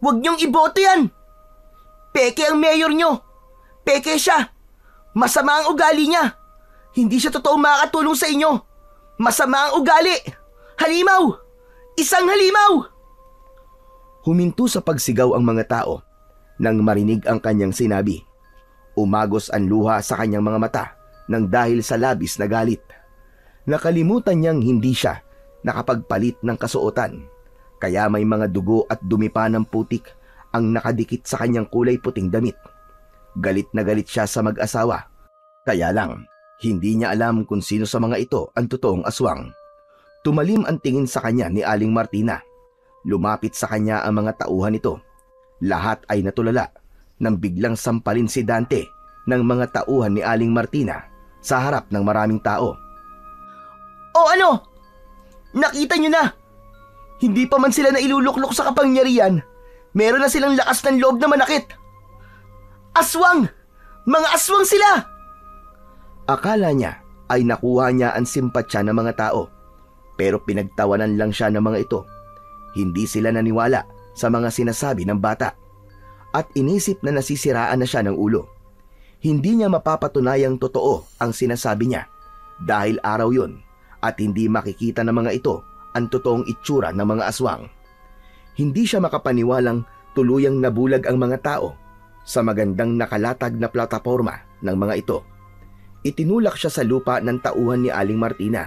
Huwag niyong iboto yan! Peke ang mayor niyo! Peke siya! Masama ang ugali niya! Hindi siya totoong makakatulong sa inyo! Masama ang ugali! Halimaw! Isang halimaw! Huminto sa pagsigaw ang mga tao nang marinig ang kanyang sinabi. Umagos ang luha sa kanyang mga mata nang dahil sa labis na galit. Nakalimutan niyang hindi siya nakapagpalit ng kasuotan, kaya may mga dugo at dumi pa ng putik ang nakadikit sa kanyang kulay puting damit. Galit na galit siya sa mag-asawa, kaya lang hindi niya alam kung sino sa mga ito ang totoong aswang. Tumalim ang tingin sa kanya ni Aling Martina. Lumapit sa kanya ang mga tauhan nito. Lahat ay natulala nang biglang sampalin si Dante ng mga tauhan ni Aling Martina sa harap ng maraming tao. O ano? Nakita niyo na? Hindi pa man sila nailuluklok sa kapangyarihan, meron na silang lakas ng loob na manakit. Aswang! Mga aswang sila! Akala niya ay nakuha niya ang simpatsya ng mga tao, pero pinagtawanan lang siya ng mga ito. Hindi sila naniwala sa mga sinasabi ng bata at inisip na nasisiraan na siya ng ulo. Hindi niya mapapatunayang totoo ang sinasabi niya dahil araw yun at hindi makikita ng mga ito ang totoong itsura ng mga aswang. Hindi siya makapaniwalang tuluyang nabulag ang mga tao sa magandang nakalatag na plataporma ng mga ito. Itinulak siya sa lupa ng tauhan ni Aling Martina,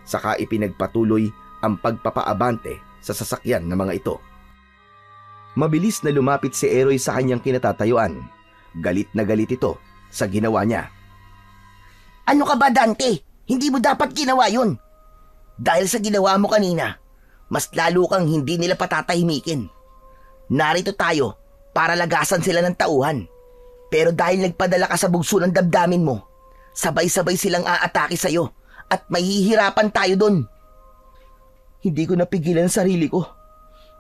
saka ipinagpatuloy ang pagpapaabante sa sasakyan ng mga ito. Mabilis na lumapit si Eroy sa kanyang kinatatayuan. Galit na galit ito sa ginawa niya. Ano ka ba, Dante? Hindi mo dapat ginawa yun. Dahil sa ginawa mo kanina, mas lalo kang hindi nila patatahimikin. Narito tayo para lagasan sila ng tauhan. Pero dahil nagpadala ka sa bugso ng damdamin mo, sabay-sabay silang aatake sa'yo at mahihirapan tayo dun. Hindi ko napigilan ang sarili ko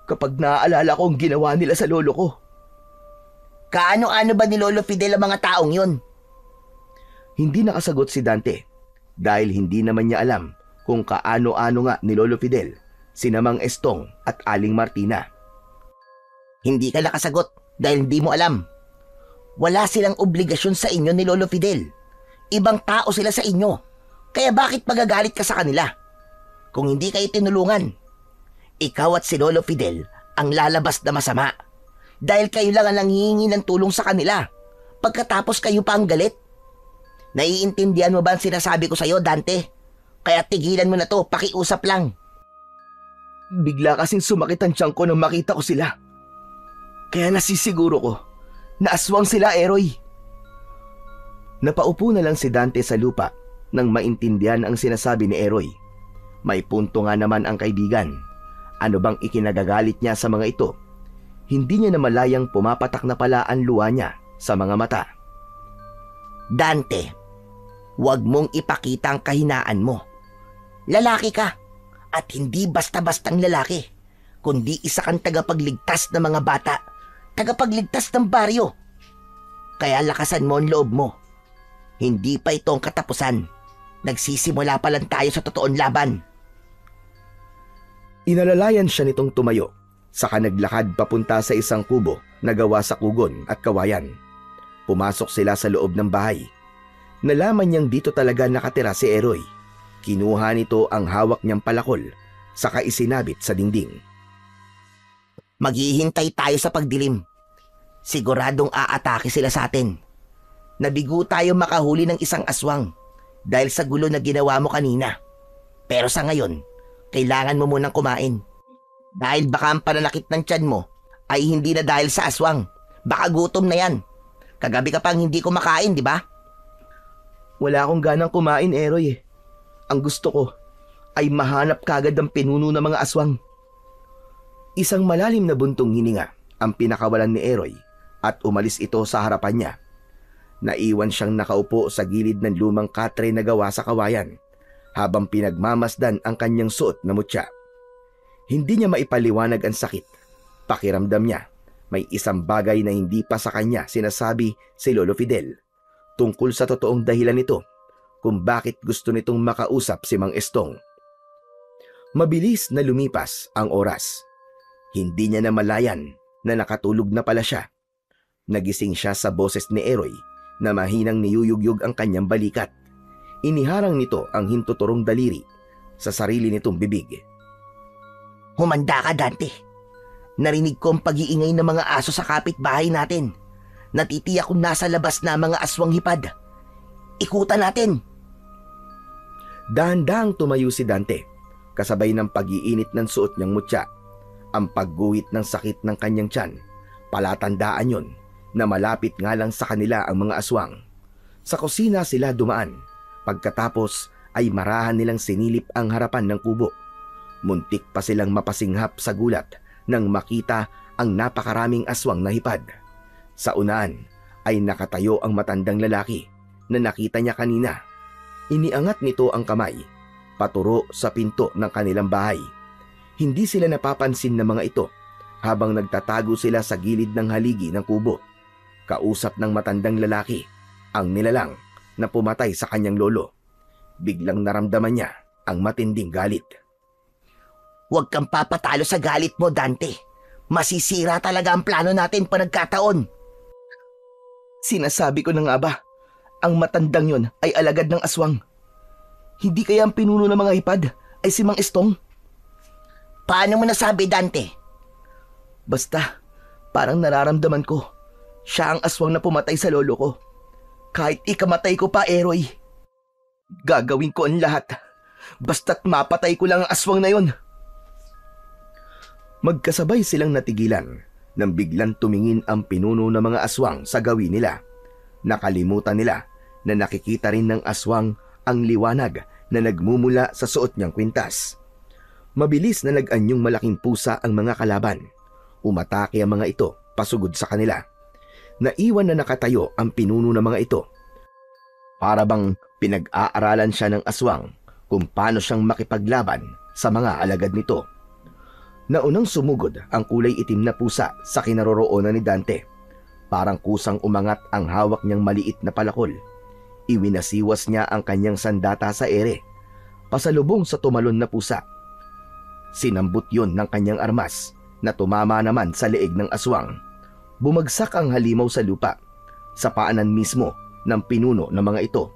kapag naaalala ko ang ginawa nila sa lolo ko. Kaano-ano ba ni Lolo Fidel ang mga taong yun? Hindi nakasagot si Dante dahil hindi naman niya alam kung kaano-ano nga ni Lolo Fidel, sina Mang Estong at Aling Martina. Hindi ka nakasagot dahil hindi mo alam. Wala silang obligasyon sa inyo ni Lolo Fidel. Ibang tao sila sa inyo. Kaya bakit magagalit ka sa kanila? Kung hindi kayo tinulungan, ikaw at si Lolo Fidel ang lalabas na masama. Dahil kayo lang ang nanghihingi ng tulong sa kanila. Pagkatapos kayo pa ang galit. Naiintindihan mo ba ang sinasabi ko sa'yo, Dante? Kaya tigilan mo na to, pakiusap lang. Bigla kasing sumakit ang tiyan ko nang makita ko sila. Kaya nasisiguro ko na aswang sila, Eroy. Napaupo na lang si Dante sa lupa nang maintindihan ang sinasabi ni Eroy. May punto nga naman ang kaibigan. Ano bang ikinagagalit niya sa mga ito? Hindi niya namalayang pumapatak na pala ang luha niya sa mga mata. Dante, huwag mong ipakita ang kahinaan mo. Lalaki ka at hindi basta-bastang lalaki, kundi isa kang tagapagligtas ng mga bata, tagapagligtas ng baryo. Kaya lakasan mo ang loob mo. Hindi pa ito ang katapusan. Nagsisimula pa lang tayo sa totoong laban. Inalalayan siya nitong tumayo, saka naglakad papunta sa isang kubo na gawa sa kugon at kawayan. Pumasok sila sa loob ng bahay. Nalaman niyang dito talaga nakatira si Eroy. Kinuha nito ang hawak niyang palakol, saka isinabit sa dingding. Maghihintay tayo sa pagdilim. Siguradong aatake sila sa atin. Nabigo tayo makahuli ng isang aswang dahil sa gulo na ginawa mo kanina. Pero sa ngayon, kailangan mo munang kumain. Dahil baka ang pananakit ng tiyan mo ay hindi na dahil sa aswang. Baka gutom na yan. Kagabi ka pang hindi kumakain, di ba? Wala akong ganang kumain, Eroy. Ang gusto ko ay mahanap kagad ang pinuno ng mga aswang. Isang malalim na buntong hininga ang pinakawalan ni Eroy at umalis ito sa harapan niya. Naiwan siyang nakaupo sa gilid ng lumang katre na gawa sa kawayan habang pinagmamasdan ang kanyang suot na mutya. Hindi niya maipaliwanag ang sakit. Pakiramdam niya, may isang bagay na hindi pa sa kanya sinasabi si Lolo Fidel tungkol sa totoong dahilan nito kung bakit gusto nitong makausap si Mang Estong. Mabilis na lumipas ang oras. Hindi niya namalayan na nakatulog na pala siya. Nagising siya sa boses ni Eroy na mahinang niyuyugyug ang kanyang balikat. Iniharang nito ang hintuturong daliri sa sarili nitong bibig. Humanda ka, Dante. Narinig ko ang pag-iingay ng mga aso sa kapitbahay natin. Natitiyak kung nasa labas na mga aswang hipad. Ikutan natin. Dahan-dahang tumayo si Dante, kasabay ng pag-iinit ng suot niyang mutya. Ang pagguhit ng sakit ng kanyang tiyan, palatandaan yon na malapit nga lang sa kanila ang mga aswang. Sa kusina sila dumaan. Pagkatapos ay marahan nilang sinilip ang harapan ng kubo. Muntik pa silang mapasinghap sa gulat nang makita ang napakaraming aswang na hipad. Sa unahan ay nakatayo ang matandang lalaki na nakita niya kanina. Iniangat nito ang kamay, paturo sa pinto ng kanilang bahay. Hindi sila napapansin ng mga ito habang nagtatago sila sa gilid ng haligi ng kubo. Kausap ng matandang lalaki ang nilalang na pumatay sa kanyang lolo. Biglang naramdaman niya ang matinding galit. Huwag kang papatalo sa galit mo, Dante. Masisira talaga ang plano natin pa nagkataon. Sinasabi ko na nga ba, ang matandang yon ay alagad ng aswang. Hindi kaya ang pinuno ng mga hipad ay si Mang Estong? Paano mo nasabi, Dante? Basta, parang nararamdaman ko, siya ang aswang na pumatay sa lolo ko. Kahit ikamatay ko pa, Eroy. Gagawin ko ang lahat. Basta't mapatay ko lang ang aswang na yon. Magkasabay silang natigilan nang biglang tumingin ang pinuno ng mga aswang sa gawin nila. Nakalimutan nila na nakikita rin ng aswang ang liwanag na nagmumula sa suot niyang kwintas. Mabilis na nag-anyong malaking pusa ang mga kalaban. Umatake ang mga ito pasugod sa kanila. Naiwan na nakatayo ang pinuno ng mga ito. Para bang pinag-aaralan siya ng aswang kung paano siyang makipaglaban sa mga alagad nito. Naunang sumugod ang kulay itim na pusa sa kinaroroonan ni Dante. Parang kusang umangat ang hawak niyang maliit na palakol. Iwinasiwas niya ang kanyang sandata sa ere, pasalubong sa tumalon na pusa. Sinambot yon ng kanyang armas na tumama naman sa leeg ng aswang. Bumagsak ang halimaw sa lupa, sa paanan mismo ng pinuno ng mga ito.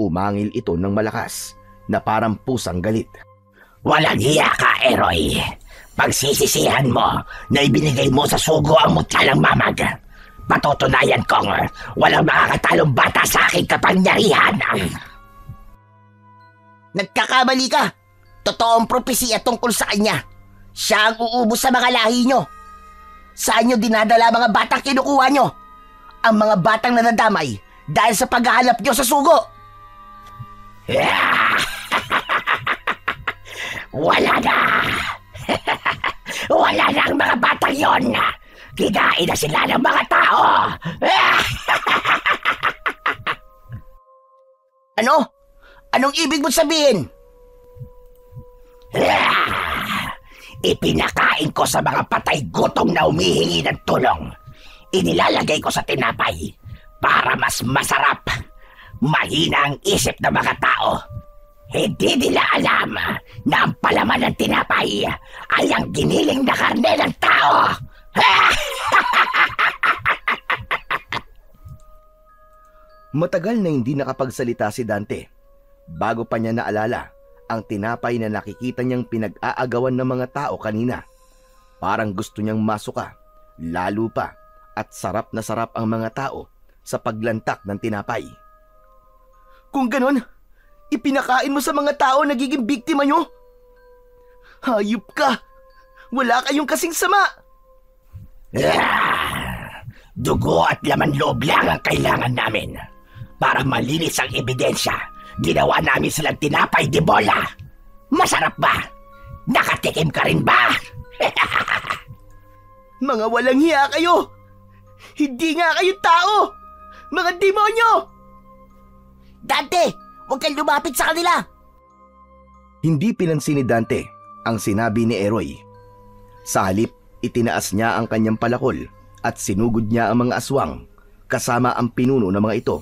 Umangil ito ng malakas na parang pusang galit. Walang hiya ka, Eroy. Pagsisisihan mo na ibinigay mo sa sugo ang mutyalang mamag. Patutunayan kong walang makakatalong bata sa aking kapangyarihan. Nagkakamali ka. Totoo ang propesiya tungkol sa kanya. Siya ang uubos sa mga lahi nyo. Saan nyo dinadala mga batang kinukuha nyo? Ang mga batang nanadamay dahil sa paghahanap nyo sa sugo. Wala na. Wala na ang mga batang yon. Kinain na sila ng mga tao. Ano? Anong ibig mo sabihin? Ipinakain ko sa mga patay gutom na humihingi ng tulong. Inilalagay ko sa tinapay para mas masarap. Mahina ang isip ng mga tao. Hindi nila alam na ang palaman ng tinapay ay ang giniling na karne ng tao. Matagal na hindi nakapagsalita si Dante. Bago pa niya naalala ang tinapay na nakikita niyang pinag-aagawan ng mga tao kanina. Parang gusto niyang masuka, lalo pa, at sarap na sarap ang mga tao sa paglantak ng tinapay. Kung ganon, ipinakain mo sa mga tao nagiging biktima nyo? Hayop ka! Wala kayong kasing sama! Dugo at laman loob lang ang kailangan namin. Para malinis ang ebidensya, ginawa namin silang tinapay de bola. Masarap ba? Nakatikim ka rin ba? Mga walang hiya kayo! Hindi nga kayo tao! Mga demonyo! Dante, huwag kang lumapit sa kanila! Hindi pinansin ni Dante ang sinabi ni Eroy. Sa halip, itinaas niya ang kanyang palakol at sinugod niya ang mga aswang kasama ang pinuno ng mga ito.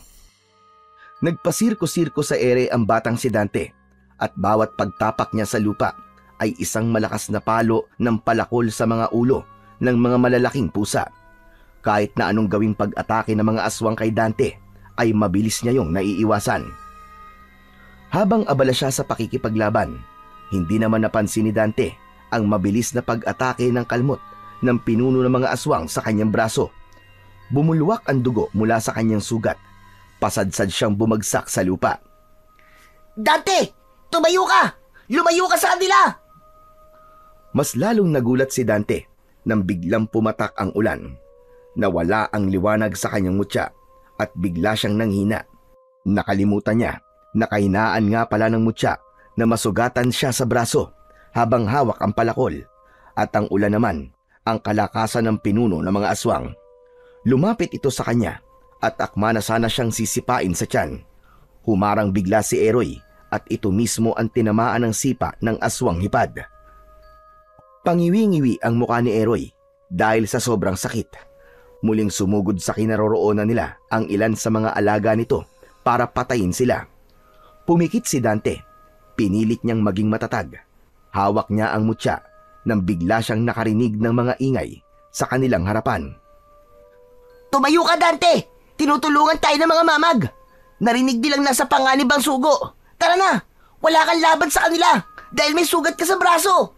Nagpasirko-sirko sa ere ang batang si Dante at bawat pagtapak niya sa lupa ay isang malakas na palo ng palakol sa mga ulo ng mga malalaking pusa. Kahit na anong gawing pag-atake ng mga aswang kay Dante ay mabilis niya yung naiiwasan. Habang abala siya sa pakikipaglaban, hindi naman napansin ni Dante ang mabilis na pag-atake ng kalmot ng pinuno ng mga aswang sa kanyang braso. Bumulwak ang dugo mula sa kanyang sugat. Pasadsad siyang bumagsak sa lupa. Dante, tumayo ka! Lumayo ka sa kanila! Mas lalong nagulat si Dante nang biglang pumatak ang ulan. Nawala ang liwanag sa kanyang mutya at bigla siyang nanghina. Nakalimutan niya na kahinaan nga pala ng mutya na masugatan siya sa braso habang hawak ang palakol, at ang ulan naman ang kalakasan ng pinuno ng mga aswang. Lumapit ito sa kanya at akma na sana siyang sisipain sa tiyan. Humarang bigla si Eroy at ito mismo ang tinamaan ng sipa ng aswang hipad. Pangiwi-ngiwi ang mukha ni Eroy dahil sa sobrang sakit. Muling sumugod sa kinaroroonan nila ang ilan sa mga alaga nito para patayin sila. Pumikit si Dante. Pinilit niyang maging matatag. Hawak niya ang mutya nang bigla siyang nakarinig ng mga ingay sa kanilang harapan. Tumayo ka, Dante! Tinutulungan tayo ng mga mamag! Narinig nilang nasa panganib ang sugo. Tara na! Wala kang laban sa kanila dahil may sugat ka sa braso!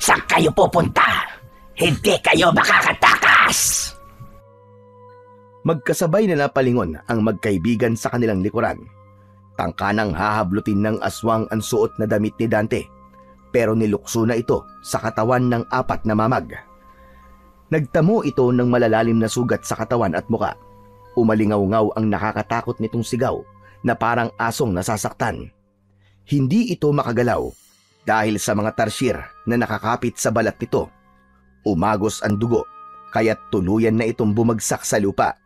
Saan kayo pupunta? Hindi kayo makakatakas! Magkasabay na napalingon ang magkaibigan sa kanilang likuran. Tangkanang hahablutin ng aswang ang suot na damit ni Dante, pero nilukso na ito sa katawan ng 4 na mamag. Nagtamo ito ng malalalim na sugat sa katawan at muka. Umalingaw-ngaw ang nakakatakot nitong sigaw na parang asong nasasaktan. Hindi ito makagalaw dahil sa mga tarsier na nakakapit sa balat nito. Umagos ang dugo, kaya't tuluyan na itong bumagsak sa lupa.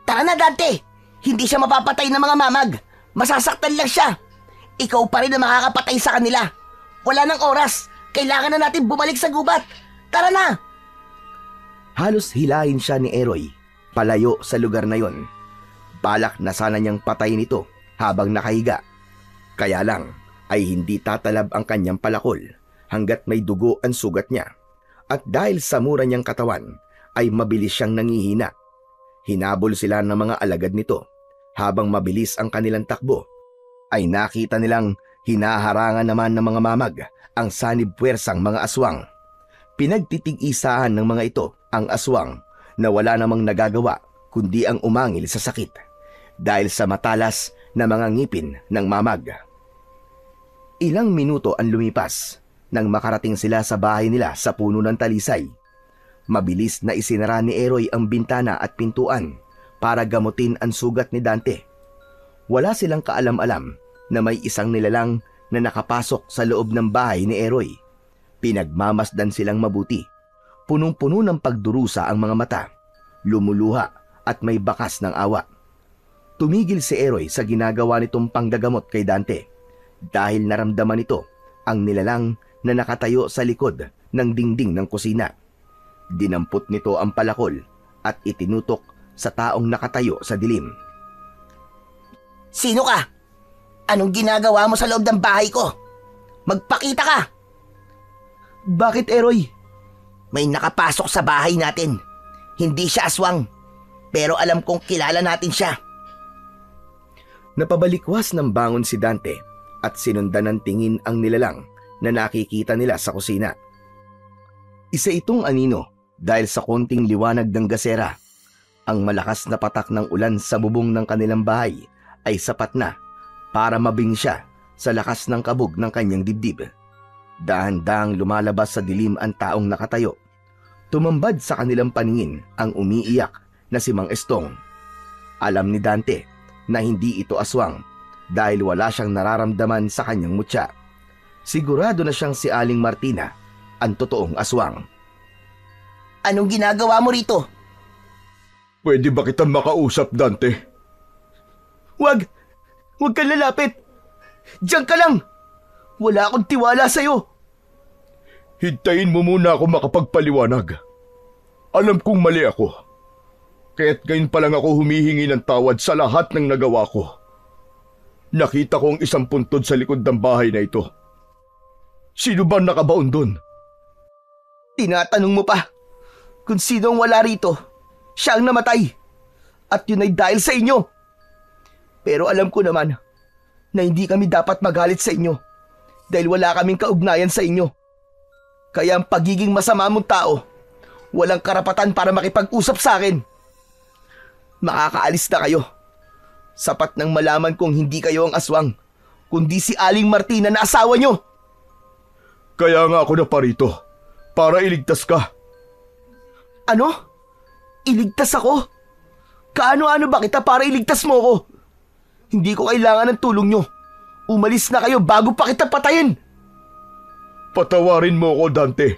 Tara na, Dante! Hindi siya mapapatay ng mga mamag. Masasaktan lang siya. Ikaw pa rin ang makakapatay sa kanila. Wala nang oras. Kailangan na natin bumalik sa gubat. Tara na! Halos hilahin siya ni Eroy palayo sa lugar na yon. Balak na sana niyang patayin ito habang nakahiga. Kaya lang ay hindi tatalab ang kanyang palakol hanggat may dugo ang sugat niya. At dahil sa mura niyang katawan ay mabilis siyang nangihina. Hinabol sila ng mga alagad nito. Habang mabilis ang kanilang takbo, ay nakita nilang hinaharangan naman ng mga mamag ang sanib puwersang mga aswang. Pinagtitig-isahan ng mga ito ang aswang na wala namang nagagawa kundi ang umangil sa sakit dahil sa matalas na mga ngipin ng mamag. Ilang minuto ang lumipas nang makarating sila sa bahay nila sa puno ng talisay. Mabilis na isinara ni Eroy ang bintana at pintuan para gamutin ang sugat ni Dante. Wala silang kaalam-alam na may isang nilalang na nakapasok sa loob ng bahay ni Eroy. Pinagmamasdan silang mabuti. Punong-puno ng pagdurusa ang mga mata, lumuluha at may bakas ng awa. Tumigil si Eroy sa ginagawa nitong panggagamot kay Dante dahil naramdaman nito ang nilalang na nakatayo sa likod ng dingding ng kusina. Dinampot nito ang palakol at itinutok sa taong nakatayo sa dilim. Sino ka? Anong ginagawa mo sa loob ng bahay ko? Magpakita ka! Bakit, Eroy? May nakapasok sa bahay natin. Hindi siya aswang, pero alam kong kilala natin siya. Napabalikwas ng bangon si Dante at sinundan ng tingin ang nilalang na nakikita nila sa kusina. Isa itong anino dahil sa konting liwanag ng gasera. Ang malakas na patak ng ulan sa bubong ng kanilang bahay ay sapat na para mabing siya sa lakas ng kabog ng kanyang dibdib. Dahan-dahang lumalabas sa dilim ang taong nakatayo. Tumambad sa kanilang paningin ang umiiyak na si Mang Estong. Alam ni Dante na hindi ito aswang dahil wala siyang nararamdaman sa kanyang mutya. Sigurado na siyang si Aling Martina ang totoong aswang. Anong ginagawa mo rito? Pwede ba kitang makausap, Dante? Wag! Huwag kang lalapit! Diyan ka lang! Wala akong tiwala sa'yo! Hintayin mo muna ako makapagpaliwanag. Alam kong mali ako. Kaya't ngayon pa lang ako humihingi ng tawad sa lahat ng nagawa ko. Nakita ko ang isang puntod sa likod ng bahay na ito. Sino ba nakabaon doon? Tinatanong mo pa kung sino ang wala rito. Siya ang namatay. At yun ay dahil sa inyo. Pero alam ko naman na hindi kami dapat magalit sa inyo dahil wala kaming kaugnayan sa inyo. Kaya ang pagiging masama mong tao, walang karapatan para makipag-usap sa akin. Makakaalis na kayo. Sapat nang malaman kong hindi kayo ang aswang, kundi si Aling Martina na asawa nyo. Kaya nga ako na parito, para iligtas ka. Ano? Iligtas ako? Kaano-ano ba kita para iligtas mo ako? Hindi ko kailangan ng tulong nyo. Umalis na kayo bago pa kita patayin. Patawarin mo ako, Dante.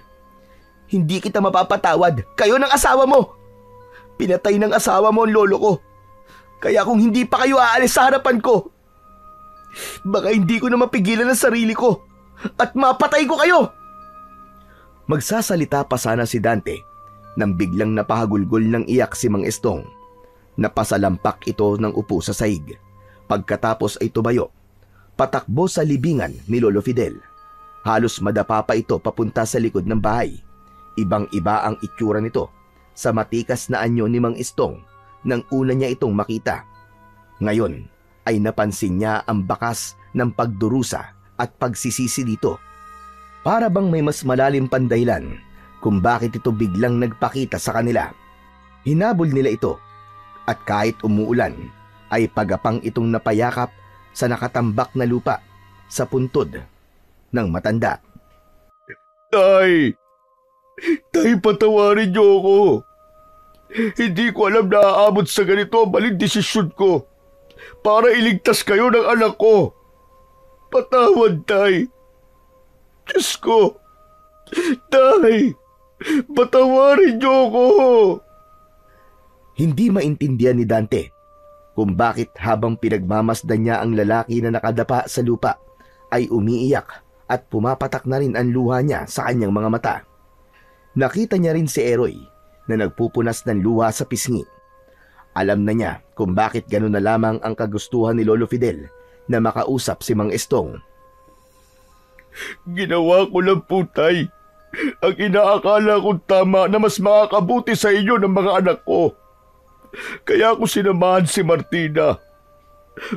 Hindi kita mapapatawad. Kayo ng asawa mo. Pinatay ng asawa mo ang lolo ko. Kaya kung hindi pa kayo aalis sa harapan ko, baka hindi ko na mapigilan ang sarili ko at mapatay ko kayo. Magsasalita pa sana si Dante nang biglang napahagulgol ng iyak si Mang Estong. Napasalampak ito ng upo sa sahig. Pagkatapos ay tumayo, patakbo sa libingan ni Lolo Fidel. Halos madapa pa ito papunta sa likod ng bahay. Ibang-iba ang itsura nito sa matikas na anyo ni Mang Estong nang una niya itong makita. Ngayon ay napansin niya ang bakas ng pagdurusa at pagsisisi dito. Para bang may mas malalim pang dahilan kung bakit ito biglang nagpakita sa kanila. Hinabol nila ito at kahit umuulan ay pagapang itong napayakap sa nakatambak na lupa sa puntod ng matanda. Tay! Tay, patawarin niyo ako. Hindi ko alam na aabot sa ganito ang maling desisyon ko para iligtas kayo ng anak ko. Patawad, Tay. Diyos ko. Tay, patawarin niyo ako. Hindi maintindihan ni Dante kung bakit habang pinagmamasdan niya ang lalaki na nakadapa sa lupa ay umiiyak at pumapatak na rin ang luha niya sa kanyang mga mata. Nakita niya rin si Eroy na nagpupunas ng luha sa pisngi. Alam na niya kung bakit gano'n na lamang ang kagustuhan ni Lolo Fidel na makausap si Mang Estong. Ginawa ko lang po, Tay, ang inaakala kong tama na mas makakabuti sa inyo ng mga anak ko. Kaya ako sinamahan si Martina.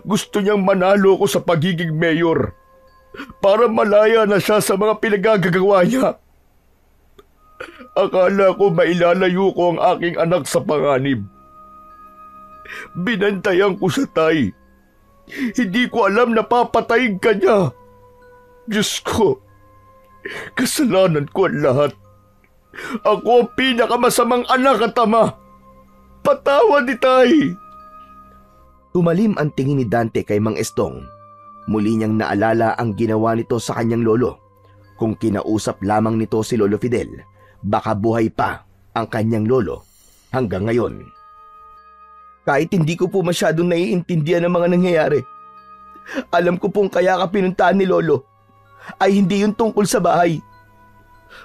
Gusto niyang manalo ko sa pagiging mayor para malaya na siya sa mga pinagagagawa niya. Akala ko mailalayo ko ang aking anak sa panganib. Binantayan ko siya, Tay. Hindi ko alam na papatayin ka niya. Diyos ko, kasalanan ko ang lahat. Ako ang pinakamasamang anak at ama. Patawad ni Tay. Tumalim ang tingin ni Dante kay Mang Estong. Muli niyang naalala ang ginawa nito sa kanyang lolo. Kung kinausap lamang nito si Lolo Fidel, baka buhay pa ang kanyang lolo hanggang ngayon. Kahit hindi ko po masyadong naiintindihan ang mga nangyayari, alam ko pong kaya ka pinuntahan ni Lolo ay hindi yung tungkol sa bahay,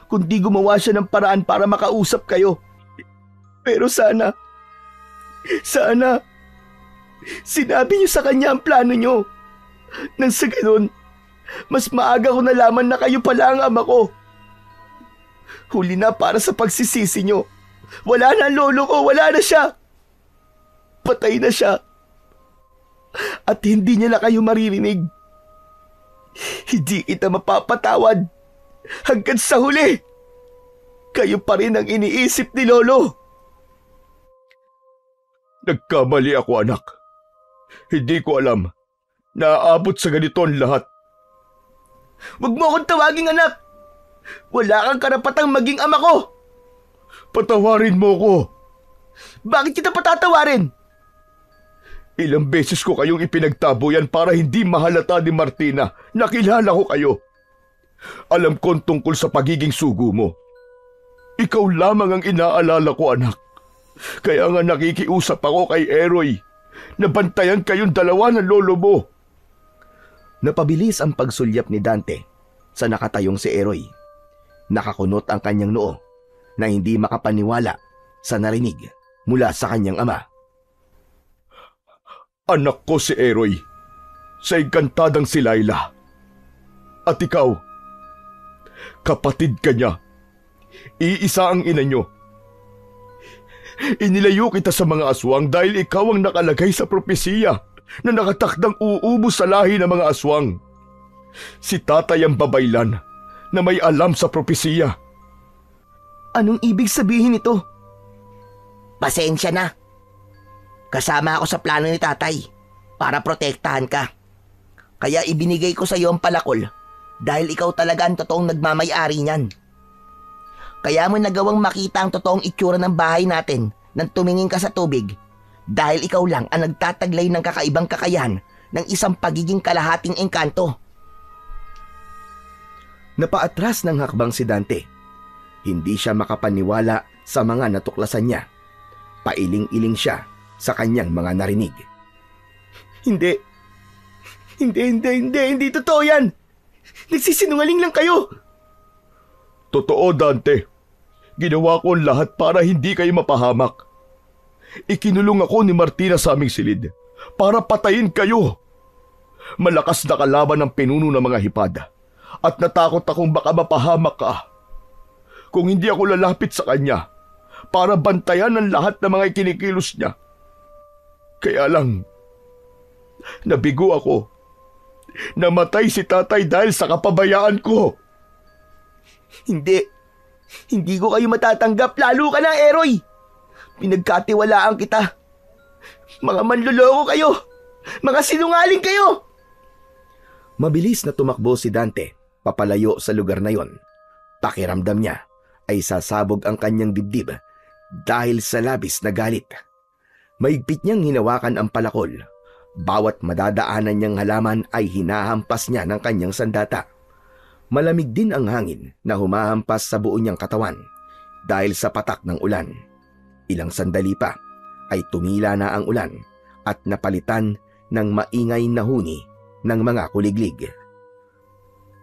kundi gumawa siya ng paraan para makausap kayo. Pero sana sinabi niyo sa kanya ang plano niyo. Nang sa ganun, mas maaga ko nalaman na kayo pala ang ama ko. Huli na para sa pagsisisi niyo. Wala na ang lolo ko, wala na siya. Patay na siya. At hindi niya na kayo maririnig. Hindi kita mapapatawad hanggang sa huli. Kayo pa rin ang iniisip ni Lolo. Nagkamali ako, anak. Hindi ko alam na aabot sa ganito ang lahat. Huwag mo akong tawaging anak. Wala kang karapatang maging ama ko. Patawarin mo ko. Bakit kita patatawarin? Ilang beses ko kayong ipinagtaboyan para hindi mahalata ni Martina na kilala ko kayo. Alam ko tungkol sa pagiging sugo mo. Ikaw lamang ang inaalala ko, anak. Kaya nga nakikiusap ako kay Eroy na bantayan kayong dalawa ng lolo mo. Napabilis ang pagsulyap ni Dante sa nakatayong si Eroy. Nakakunot ang kanyang noo na hindi makapaniwala sa narinig mula sa kanyang ama. Anak ko si Eroy, sa engkantadang si Laila. At ikaw, kapatid ka niya. Iisa ang ina niyo. Inilayo kita sa mga aswang dahil ikaw ang nakalagay sa propesiya na nakatakdang uubos sa lahi ng mga aswang. Si tatay ang babaylan na may alam sa propesiya. Anong ibig sabihin nito? Pasensya na. Kasama ako sa plano ni tatay para protektahan ka. Kaya ibinigay ko sa iyo ang palakol dahil ikaw talaga ang totoong nagmamay-ari niyan. Kaya mo nagawang makita ang totoong itsura ng bahay natin nang tumingin ka sa tubig dahil ikaw lang ang nagtataglay ng kakaibang kakayahan ng isang pagiging kalahating engkanto. Napaatras ng hakbang si Dante. Hindi siya makapaniwala sa mga natuklasan niya. Pailing-iling siya sa kanyang mga narinig. Hindi totoo yan. Nagsisinungaling lang kayo. Totoo, Dante. Ginawa ko ang lahat para hindi kayo mapahamak. Ikinulong ako ni Martina sa aming silid para patayin kayo. Malakas na kalaban ang pinuno ng mga hipad at natakot akong baka mapahamak ka. Kung hindi ako lalapit sa kanya para bantayan ang lahat ng mga ikinikilos niya. Kaya lang, nabigo ako. Namatay si tatay dahil sa kapabayaan ko. Hindi ko kayo matatanggap, lalo ka na, Eroy. Pinagkatiwalaan kita. Mga manloloko kayo. Mga sinungaling kayo. Mabilis na tumakbo si Dante papalayo sa lugar na yon. Pakiramdam niya ay sasabog ang kanyang dibdib dahil sa labis na galit. Maigpit niyang hinawakan ang palakol. Bawat madadaanan niyang halaman ay hinahampas niya ng kanyang sandata. Malamig din ang hangin na humahampas sa buo niyang katawan dahil sa patak ng ulan. Ilang sandali pa ay tumila na ang ulan at napalitan ng maingay na huni ng mga kuliglig.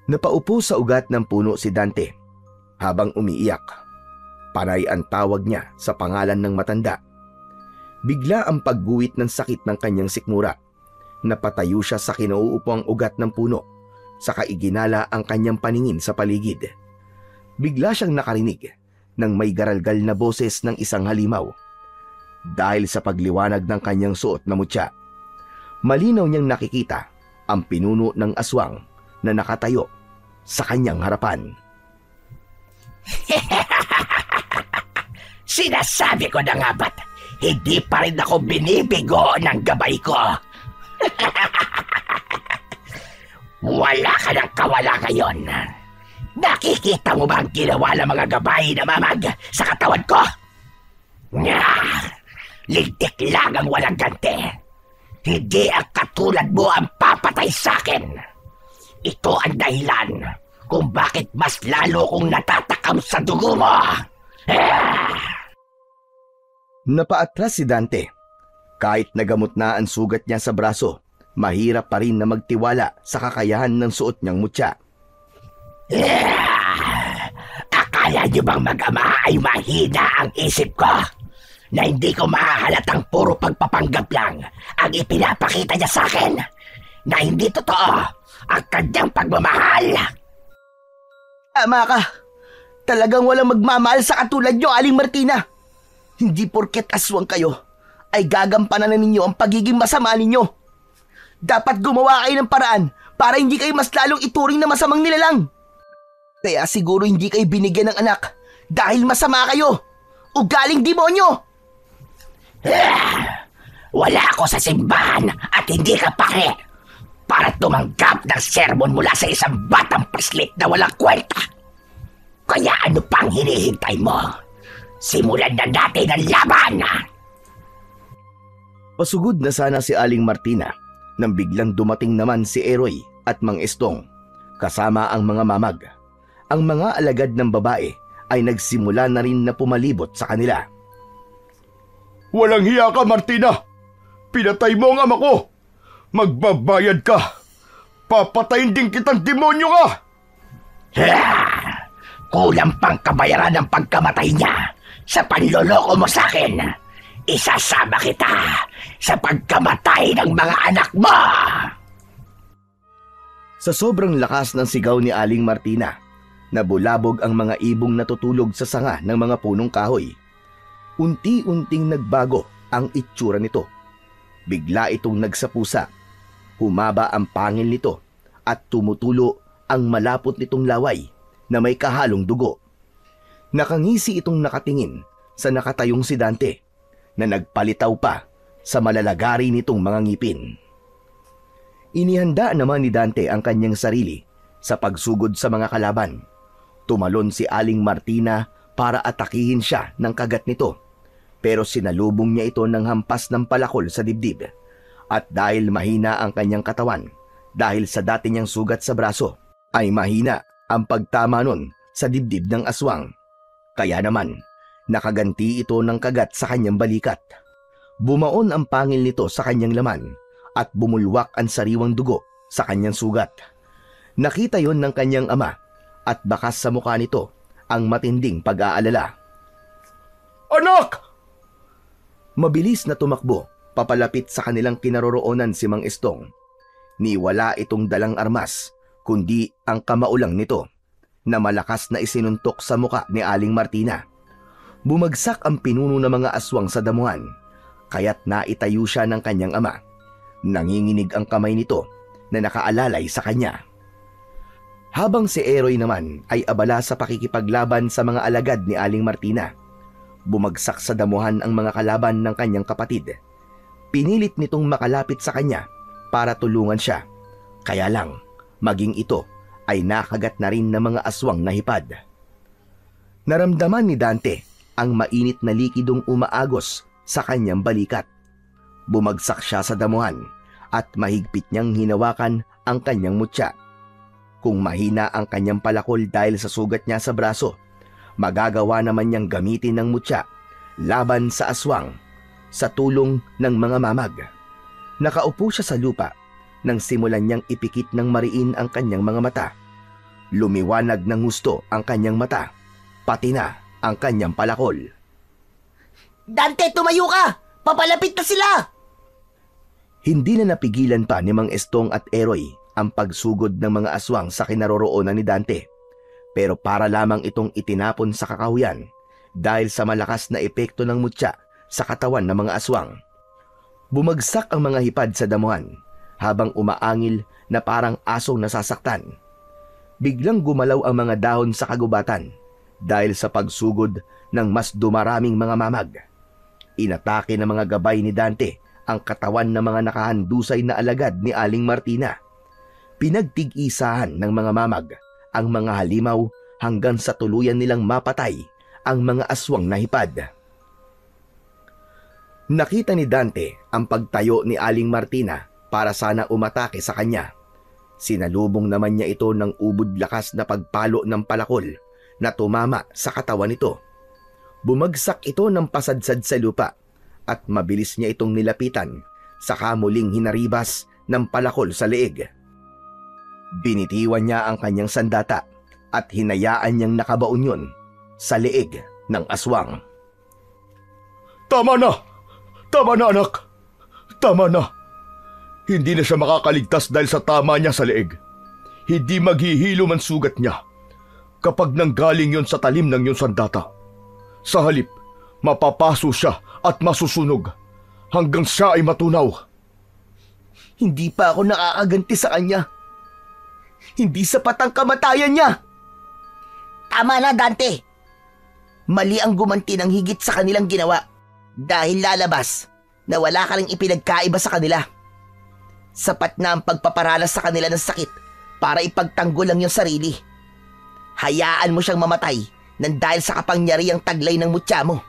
Napaupo sa ugat ng puno si Dante habang umiiyak. Panay ang tawag niya sa pangalan ng matanda. Bigla ang pagguwit ng sakit ng kanyang sikmura. Napatayo siya sa kinauupuang ugat ng puno. Saka iginala ang kanyang paningin sa paligid. Bigla siyang nakarinig ng may garalgal na boses ng isang halimaw. Dahil sa pagliwanag ng kanyang suot na mutya, malinaw niyang nakikita ang pinuno ng aswang na nakatayo sa kanyang harapan. Sinasabi ko na nga ba't hindi pa rin ako binibigo ng gabay ko? Wala ka ng kawala ngayon. Nakikita mo ba ang ginawa ng mga gabay na mamag sa katawan ko? Lintik lang ang walang ganti. Hindi ang katulad mo ang papatay sa akin. Ito ang dahilan kung bakit mas lalo kong natatakam sa dugo mo. Napaatras si Dante. Kahit nagamot na ang sugat niya sa braso, mahirap pa rin na magtiwala sa kakayahan ng suot niyang mutya. Akala niyo bang mag-ama ay mahina ang isip ko? Na hindi ko mahahalatang puro pagpapanggap lang ang ipinapakita niya sa akin? Na hindi totoo ang kanyang pagmamahal? Tama ka. Talagang walang magmamahal sa katulad niyo, Aling Martina. Hindi porket aswang kayo ay gagampanan na ninyo ang pagiging masama ninyo. Dapat gumawa kayo ng paraan para hindi kayo mas lalong ituring na masamang nilalang. Kaya siguro hindi kayo binigyan ng anak dahil masama kayo o galing demonyo. Wala ako sa simbahan at hindi ka pare para tumanggap ng sermon mula sa isang batang paslit na walang kwenta. Kaya ano pang hinihintay mo? Simulan na natin ang laban! Pasugod na sana si Aling Martina nang biglang dumating naman si Eroy at Mang Estong kasama ang mga mamag. Ang mga alagad ng babae ay nagsimula na rin na pumalibot sa kanila. Walang hiya ka, Martina! Pinatay mo ang ama ko! Magbabayad ka! Papatayin din kitang demonyo ka! Kulang pang kabayaran ng pagkamatay niya sa panloloko mo sa akin. Isasama kita sa pagkamatay ng mga anak mo! Sa sobrang lakas ng sigaw ni Aling Martina, nabulabog ang mga ibong natutulog sa sanga ng mga punong kahoy. Unti-unting nagbago ang itsura nito. Bigla itong nagsapusa. Humaba ang pangil nito at tumutulo ang malapot nitong laway na may kahalong dugo. Nakangisi itong nakatingin sa nakatayong si Dante na nagpalitaw pa sa malalagari nitong mga ngipin. Inihanda naman ni Dante ang kanyang sarili sa pagsugod sa mga kalaban. Tumalon si Aling Martina para atakihin siya ng kagat nito. Pero sinalubong niya ito ng hampas ng palakol sa dibdib. At dahil mahina ang kanyang katawan, dahil sa dati niyang sugat sa braso, ay mahina ang pagtama nun sa dibdib ng aswang. Kaya naman, nakaganti ito ng kagat sa kanyang balikat. Bumaon ang pangil nito sa kanyang laman at bumulwak ang sariwang dugo sa kanyang sugat. Nakita yon ng kanyang ama at bakas sa mukha nito ang matinding pag-aalala. Anak! Mabilis na tumakbo, papalapit sa kanilang kinaroroonan si Mang Estong. Niwala itong dalang armas, kundi ang kamaulang nito, na malakas na isinuntok sa muka ni Aling Martina. Bumagsak ang pinuno ng mga aswang sa damuhan, kaya't naitayo siya ng kanyang ama. Nanginginig ang kamay nito na nakaalalay sa kanya. Habang si Eroy naman ay abala sa pakikipaglaban sa mga alagad ni Aling Martina, bumagsak sa damuhan ang mga kalaban ng kanyang kapatid. Pinilit nitong makalapit sa kanya para tulungan siya. Kaya lang, maging ito ay nakagat na rin ng mga aswang na hipad. Naramdaman ni Dante ang mainit na likidong umaagos sa kanyang balikat. Bumagsak siya sa damuhan at mahigpit niyang hinawakan ang kanyang mutya. Kung mahina ang kanyang palakol dahil sa sugat niya sa braso, magagawa naman niyang gamitin ng mutya laban sa aswang sa tulong ng mga mamag. Nakaupo siya sa lupa nang simulan niyang ipikit ng mariin ang kanyang mga mata. Lumiwanag ng husto ang kanyang mata, pati na ang kanyang palakol. Dante, tumayo ka! Papalapit na sila! Hindi na napigilan pa ni Mang Estong at Eroy ang pagsugod ng mga aswang sa kinaroroonan ni Dante. Pero para lamang itong itinapon sa kakahuyan dahil sa malakas na epekto ng mutya sa katawan ng mga aswang. Bumagsak ang mga hipad sa damuhan habang umaangil na parang asong nasasaktan. Biglang gumalaw ang mga dahon sa kagubatan dahil sa pagsugod ng mas dumaraming mga mamag. Inatake ng mga gabay ni Dante ang katawan ng mga nakahandusay na alagad ni Aling Martina. Pinagtig-isahan ng mga mamag ang mga halimaw hanggang sa tuluyan nilang mapatay ang mga aswang na hipad. Nakita ni Dante ang pagtayo ni Aling Martina para sana umatake sa kanya. Sinalubong naman niya ito ng ubod lakas na pagpalo ng palakol na tumama sa katawan nito. Bumagsak ito ng pasadsad sa lupa at mabilis niya itong nilapitan, saka muling hinaribas ng palakol sa leeg. Binitiwan niya ang kanyang sandata at hinayaan niyang nakabaon yun sa leeg ng aswang. Tama na! Tama na, anak! Tama na! Hindi na siya makakaligtas dahil sa tama niya sa leeg. Hindi maghihilom ang sugat niya kapag nanggaling yon sa talim ng iyong sandata. Sa halip, mapapaso siya at masusunog hanggang siya ay matunaw. Hindi pa ako nakakaganti sa kanya. Hindi sapat ang kamatayan niya. Tama na, Dante. Mali ang gumanti ng higit sa kanilang ginawa dahil lalabas na wala ka ring ipinagkaiba sa kanila. Sapat na ang pagpaparanas sa kanila ng sakit para ipagtanggol ang iyong sarili. Hayaan mo siyang mamatay nang dahil sa kapangyarihang taglay ng mutya mo.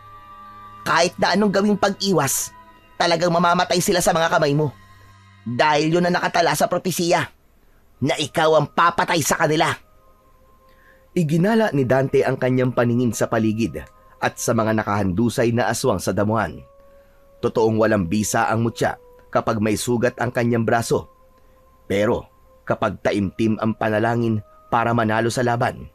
Kahit na anong gawing pag-iwas, talagang mamamatay sila sa mga kamay mo. Dahil yun ang nakatala sa propesiya na ikaw ang papatay sa kanila. Iginala ni Dante ang kanyang paningin sa paligid at sa mga nakahandusay na aswang sa damuhan. Totoong walang bisa ang mutya kapag may sugat ang kanyang braso. Pero kapag taimtim ang panalangin para manalo sa laban,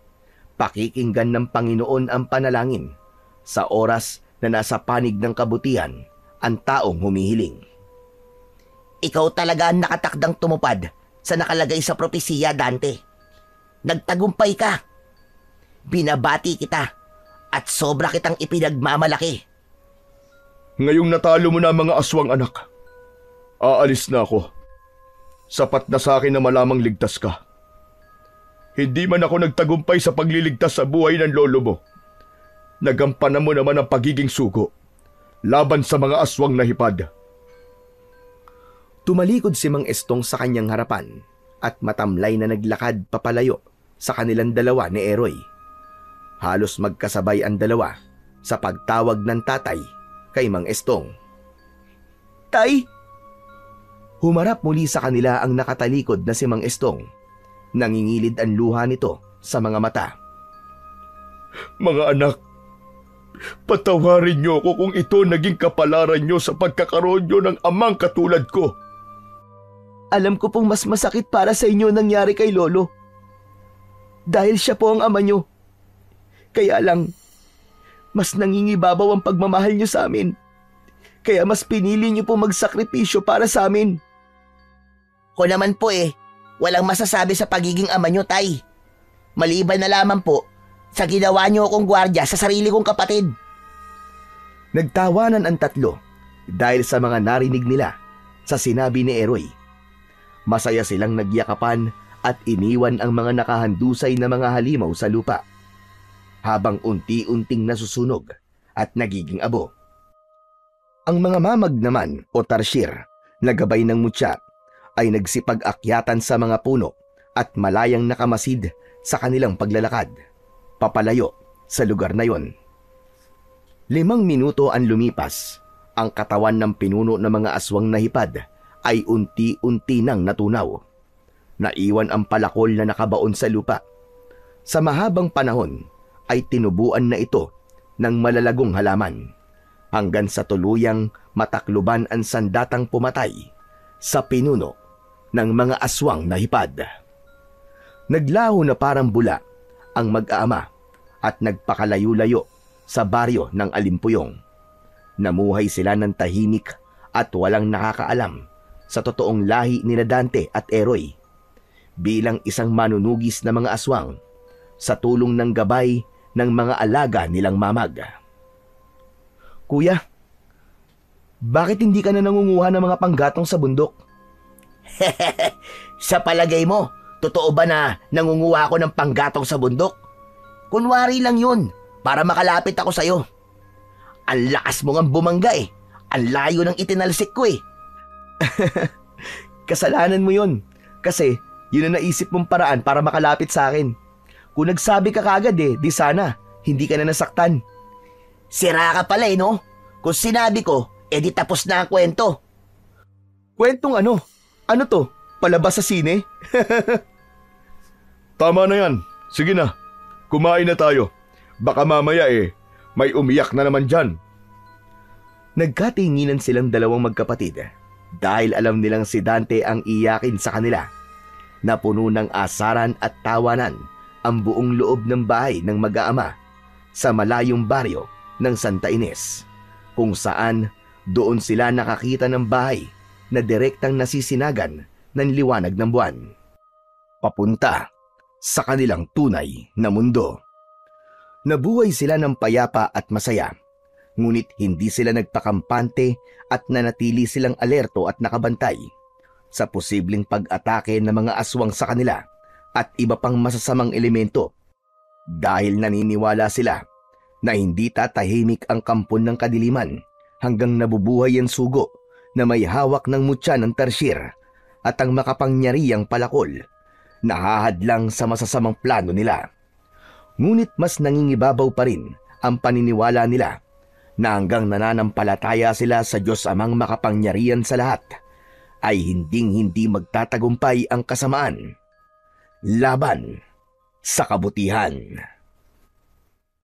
pakikinggan ng Panginoon ang panalangin sa oras na nasa panig ng kabutihan ang taong humihiling. Ikaw talaga ang nakatakdang tumupad sa nakalagay sa propesiya, Dante. Nagtagumpay ka. Binabati kita at sobra kitang ipinagmamalaki. Ngayong natalo mo na ang mga aswang, anak, aalis na ako. Sapat na sa akin na malamang ligtas ka. Hindi man ako nagtagumpay sa pagliligtas sa buhay ng lolo mo. Nagampanan mo naman ang pagiging sugo laban sa mga aswang na hipad. Tumalikod si Mang Estong sa kanyang harapan at matamlay na naglakad papalayo sa kanilang dalawa ni Eroy. Halos magkasabay ang dalawa sa pagtawag ng tatay kay Mang Estong. Tay! Humarap muli sa kanila ang nakatalikod na si Mang Estong. Nangingilid ang luha nito sa mga mata. Mga anak, patawarin niyo ako kung ito naging kapalaran niyo sa pagkakaroon niyo ng amang katulad ko. Alam ko pong mas masakit para sa inyo nangyari kay Lolo. Dahil siya po ang ama niyo. Kaya lang, mas nangingibabaw ang pagmamahal niyo sa amin. Kaya mas pinili niyo po magsakripisyo para sa amin. Ko naman po walang masasabi sa pagiging ama nyo, Tay. Maliban na lamang po sa ginawa nyo akong gwardya sa sarili kong kapatid. Nagtawanan ang tatlo dahil sa mga narinig nila sa sinabi ni Eroy. Masaya silang nagyakapan at iniwan ang mga nakahandusay na mga halimaw sa lupa habang unti-unting nasusunog at nagiging abo. Ang mga mamag naman o tarsier na gabay ng mutya ay nagsipag-akyatan sa mga puno at malayang nakamasid sa kanilang paglalakad, papalayo sa lugar na yon. 5 minuto ang lumipas, ang katawan ng pinuno ng mga aswang na hipad ay unti-unti nang natunaw. Naiwan ang palakol na nakabaon sa lupa. Sa mahabang panahon ay tinubuan na ito ng malalagong halaman hanggang sa tuluyang matakluban ang sandatang pumatay sa pinuno ng mga aswang na hipad. Naglaho na parang bula ang mag-aama at nagpakalayo-layo sa baryo ng Alimpuyong. Namuhay sila ng tahimik at walang nakakaalam sa totoong lahi nila Dante at Eroy bilang isang manunugis na mga aswang sa tulong ng gabay ng mga alaga nilang mamag. Kuya, bakit hindi ka na nangunguha ng mga panggatong sa bundok? Sa palagay mo, totoo ba na nangunguha ako ng panggatong sa bundok? Kunwari lang yun para makalapit ako sa'yo. Ang lakas mo ngang bumangga Ang layo ng itinalsik ko Kasalanan mo yun. Kasi yun ang naisip mong paraan para makalapit sa akin. Kung nagsabi ka kagad di sana hindi ka na nasaktan. Sira ka pala no? Kung sinabi ko, di tapos na ang kwento. Kwentong ano? Ano to? Palabas sa sine? Tama na yan. Sige na. Kumain na tayo. Baka mamaya may umiyak na naman dyan. Nagkatinginan silang dalawang magkapatid dahil alam nilang si Dante ang iyakin sa kanila. Napuno ng asaran at tawanan ang buong loob ng bahay ng mag-aama sa malayong baryo ng Santa Ines, kung saan doon sila nakakita ng bahay na direktang nasisinagan ng liwanag ng buwan, papunta sa kanilang tunay na mundo. Nabuhay sila ng payapa at masaya, ngunit hindi sila nagpakampante at nanatili silang alerto at nakabantay sa posibleng pag-atake ng mga aswang sa kanila at iba pang masasamang elemento, dahil naniniwala sila na hindi tatahimik ang kampon ng kadiliman hanggang nabubuhay ang sugo na may hawak ng mutya ng tarsier at ang makapangyarihang palakol na hahadlang sa masasamang plano nila. Ngunit mas nangingibabaw pa rin ang paniniwala nila na hanggang nananampalataya sila sa Diyos Amang makapangyarihan sa lahat, ay hinding-hindi magtatagumpay ang kasamaan laban sa kabutihan.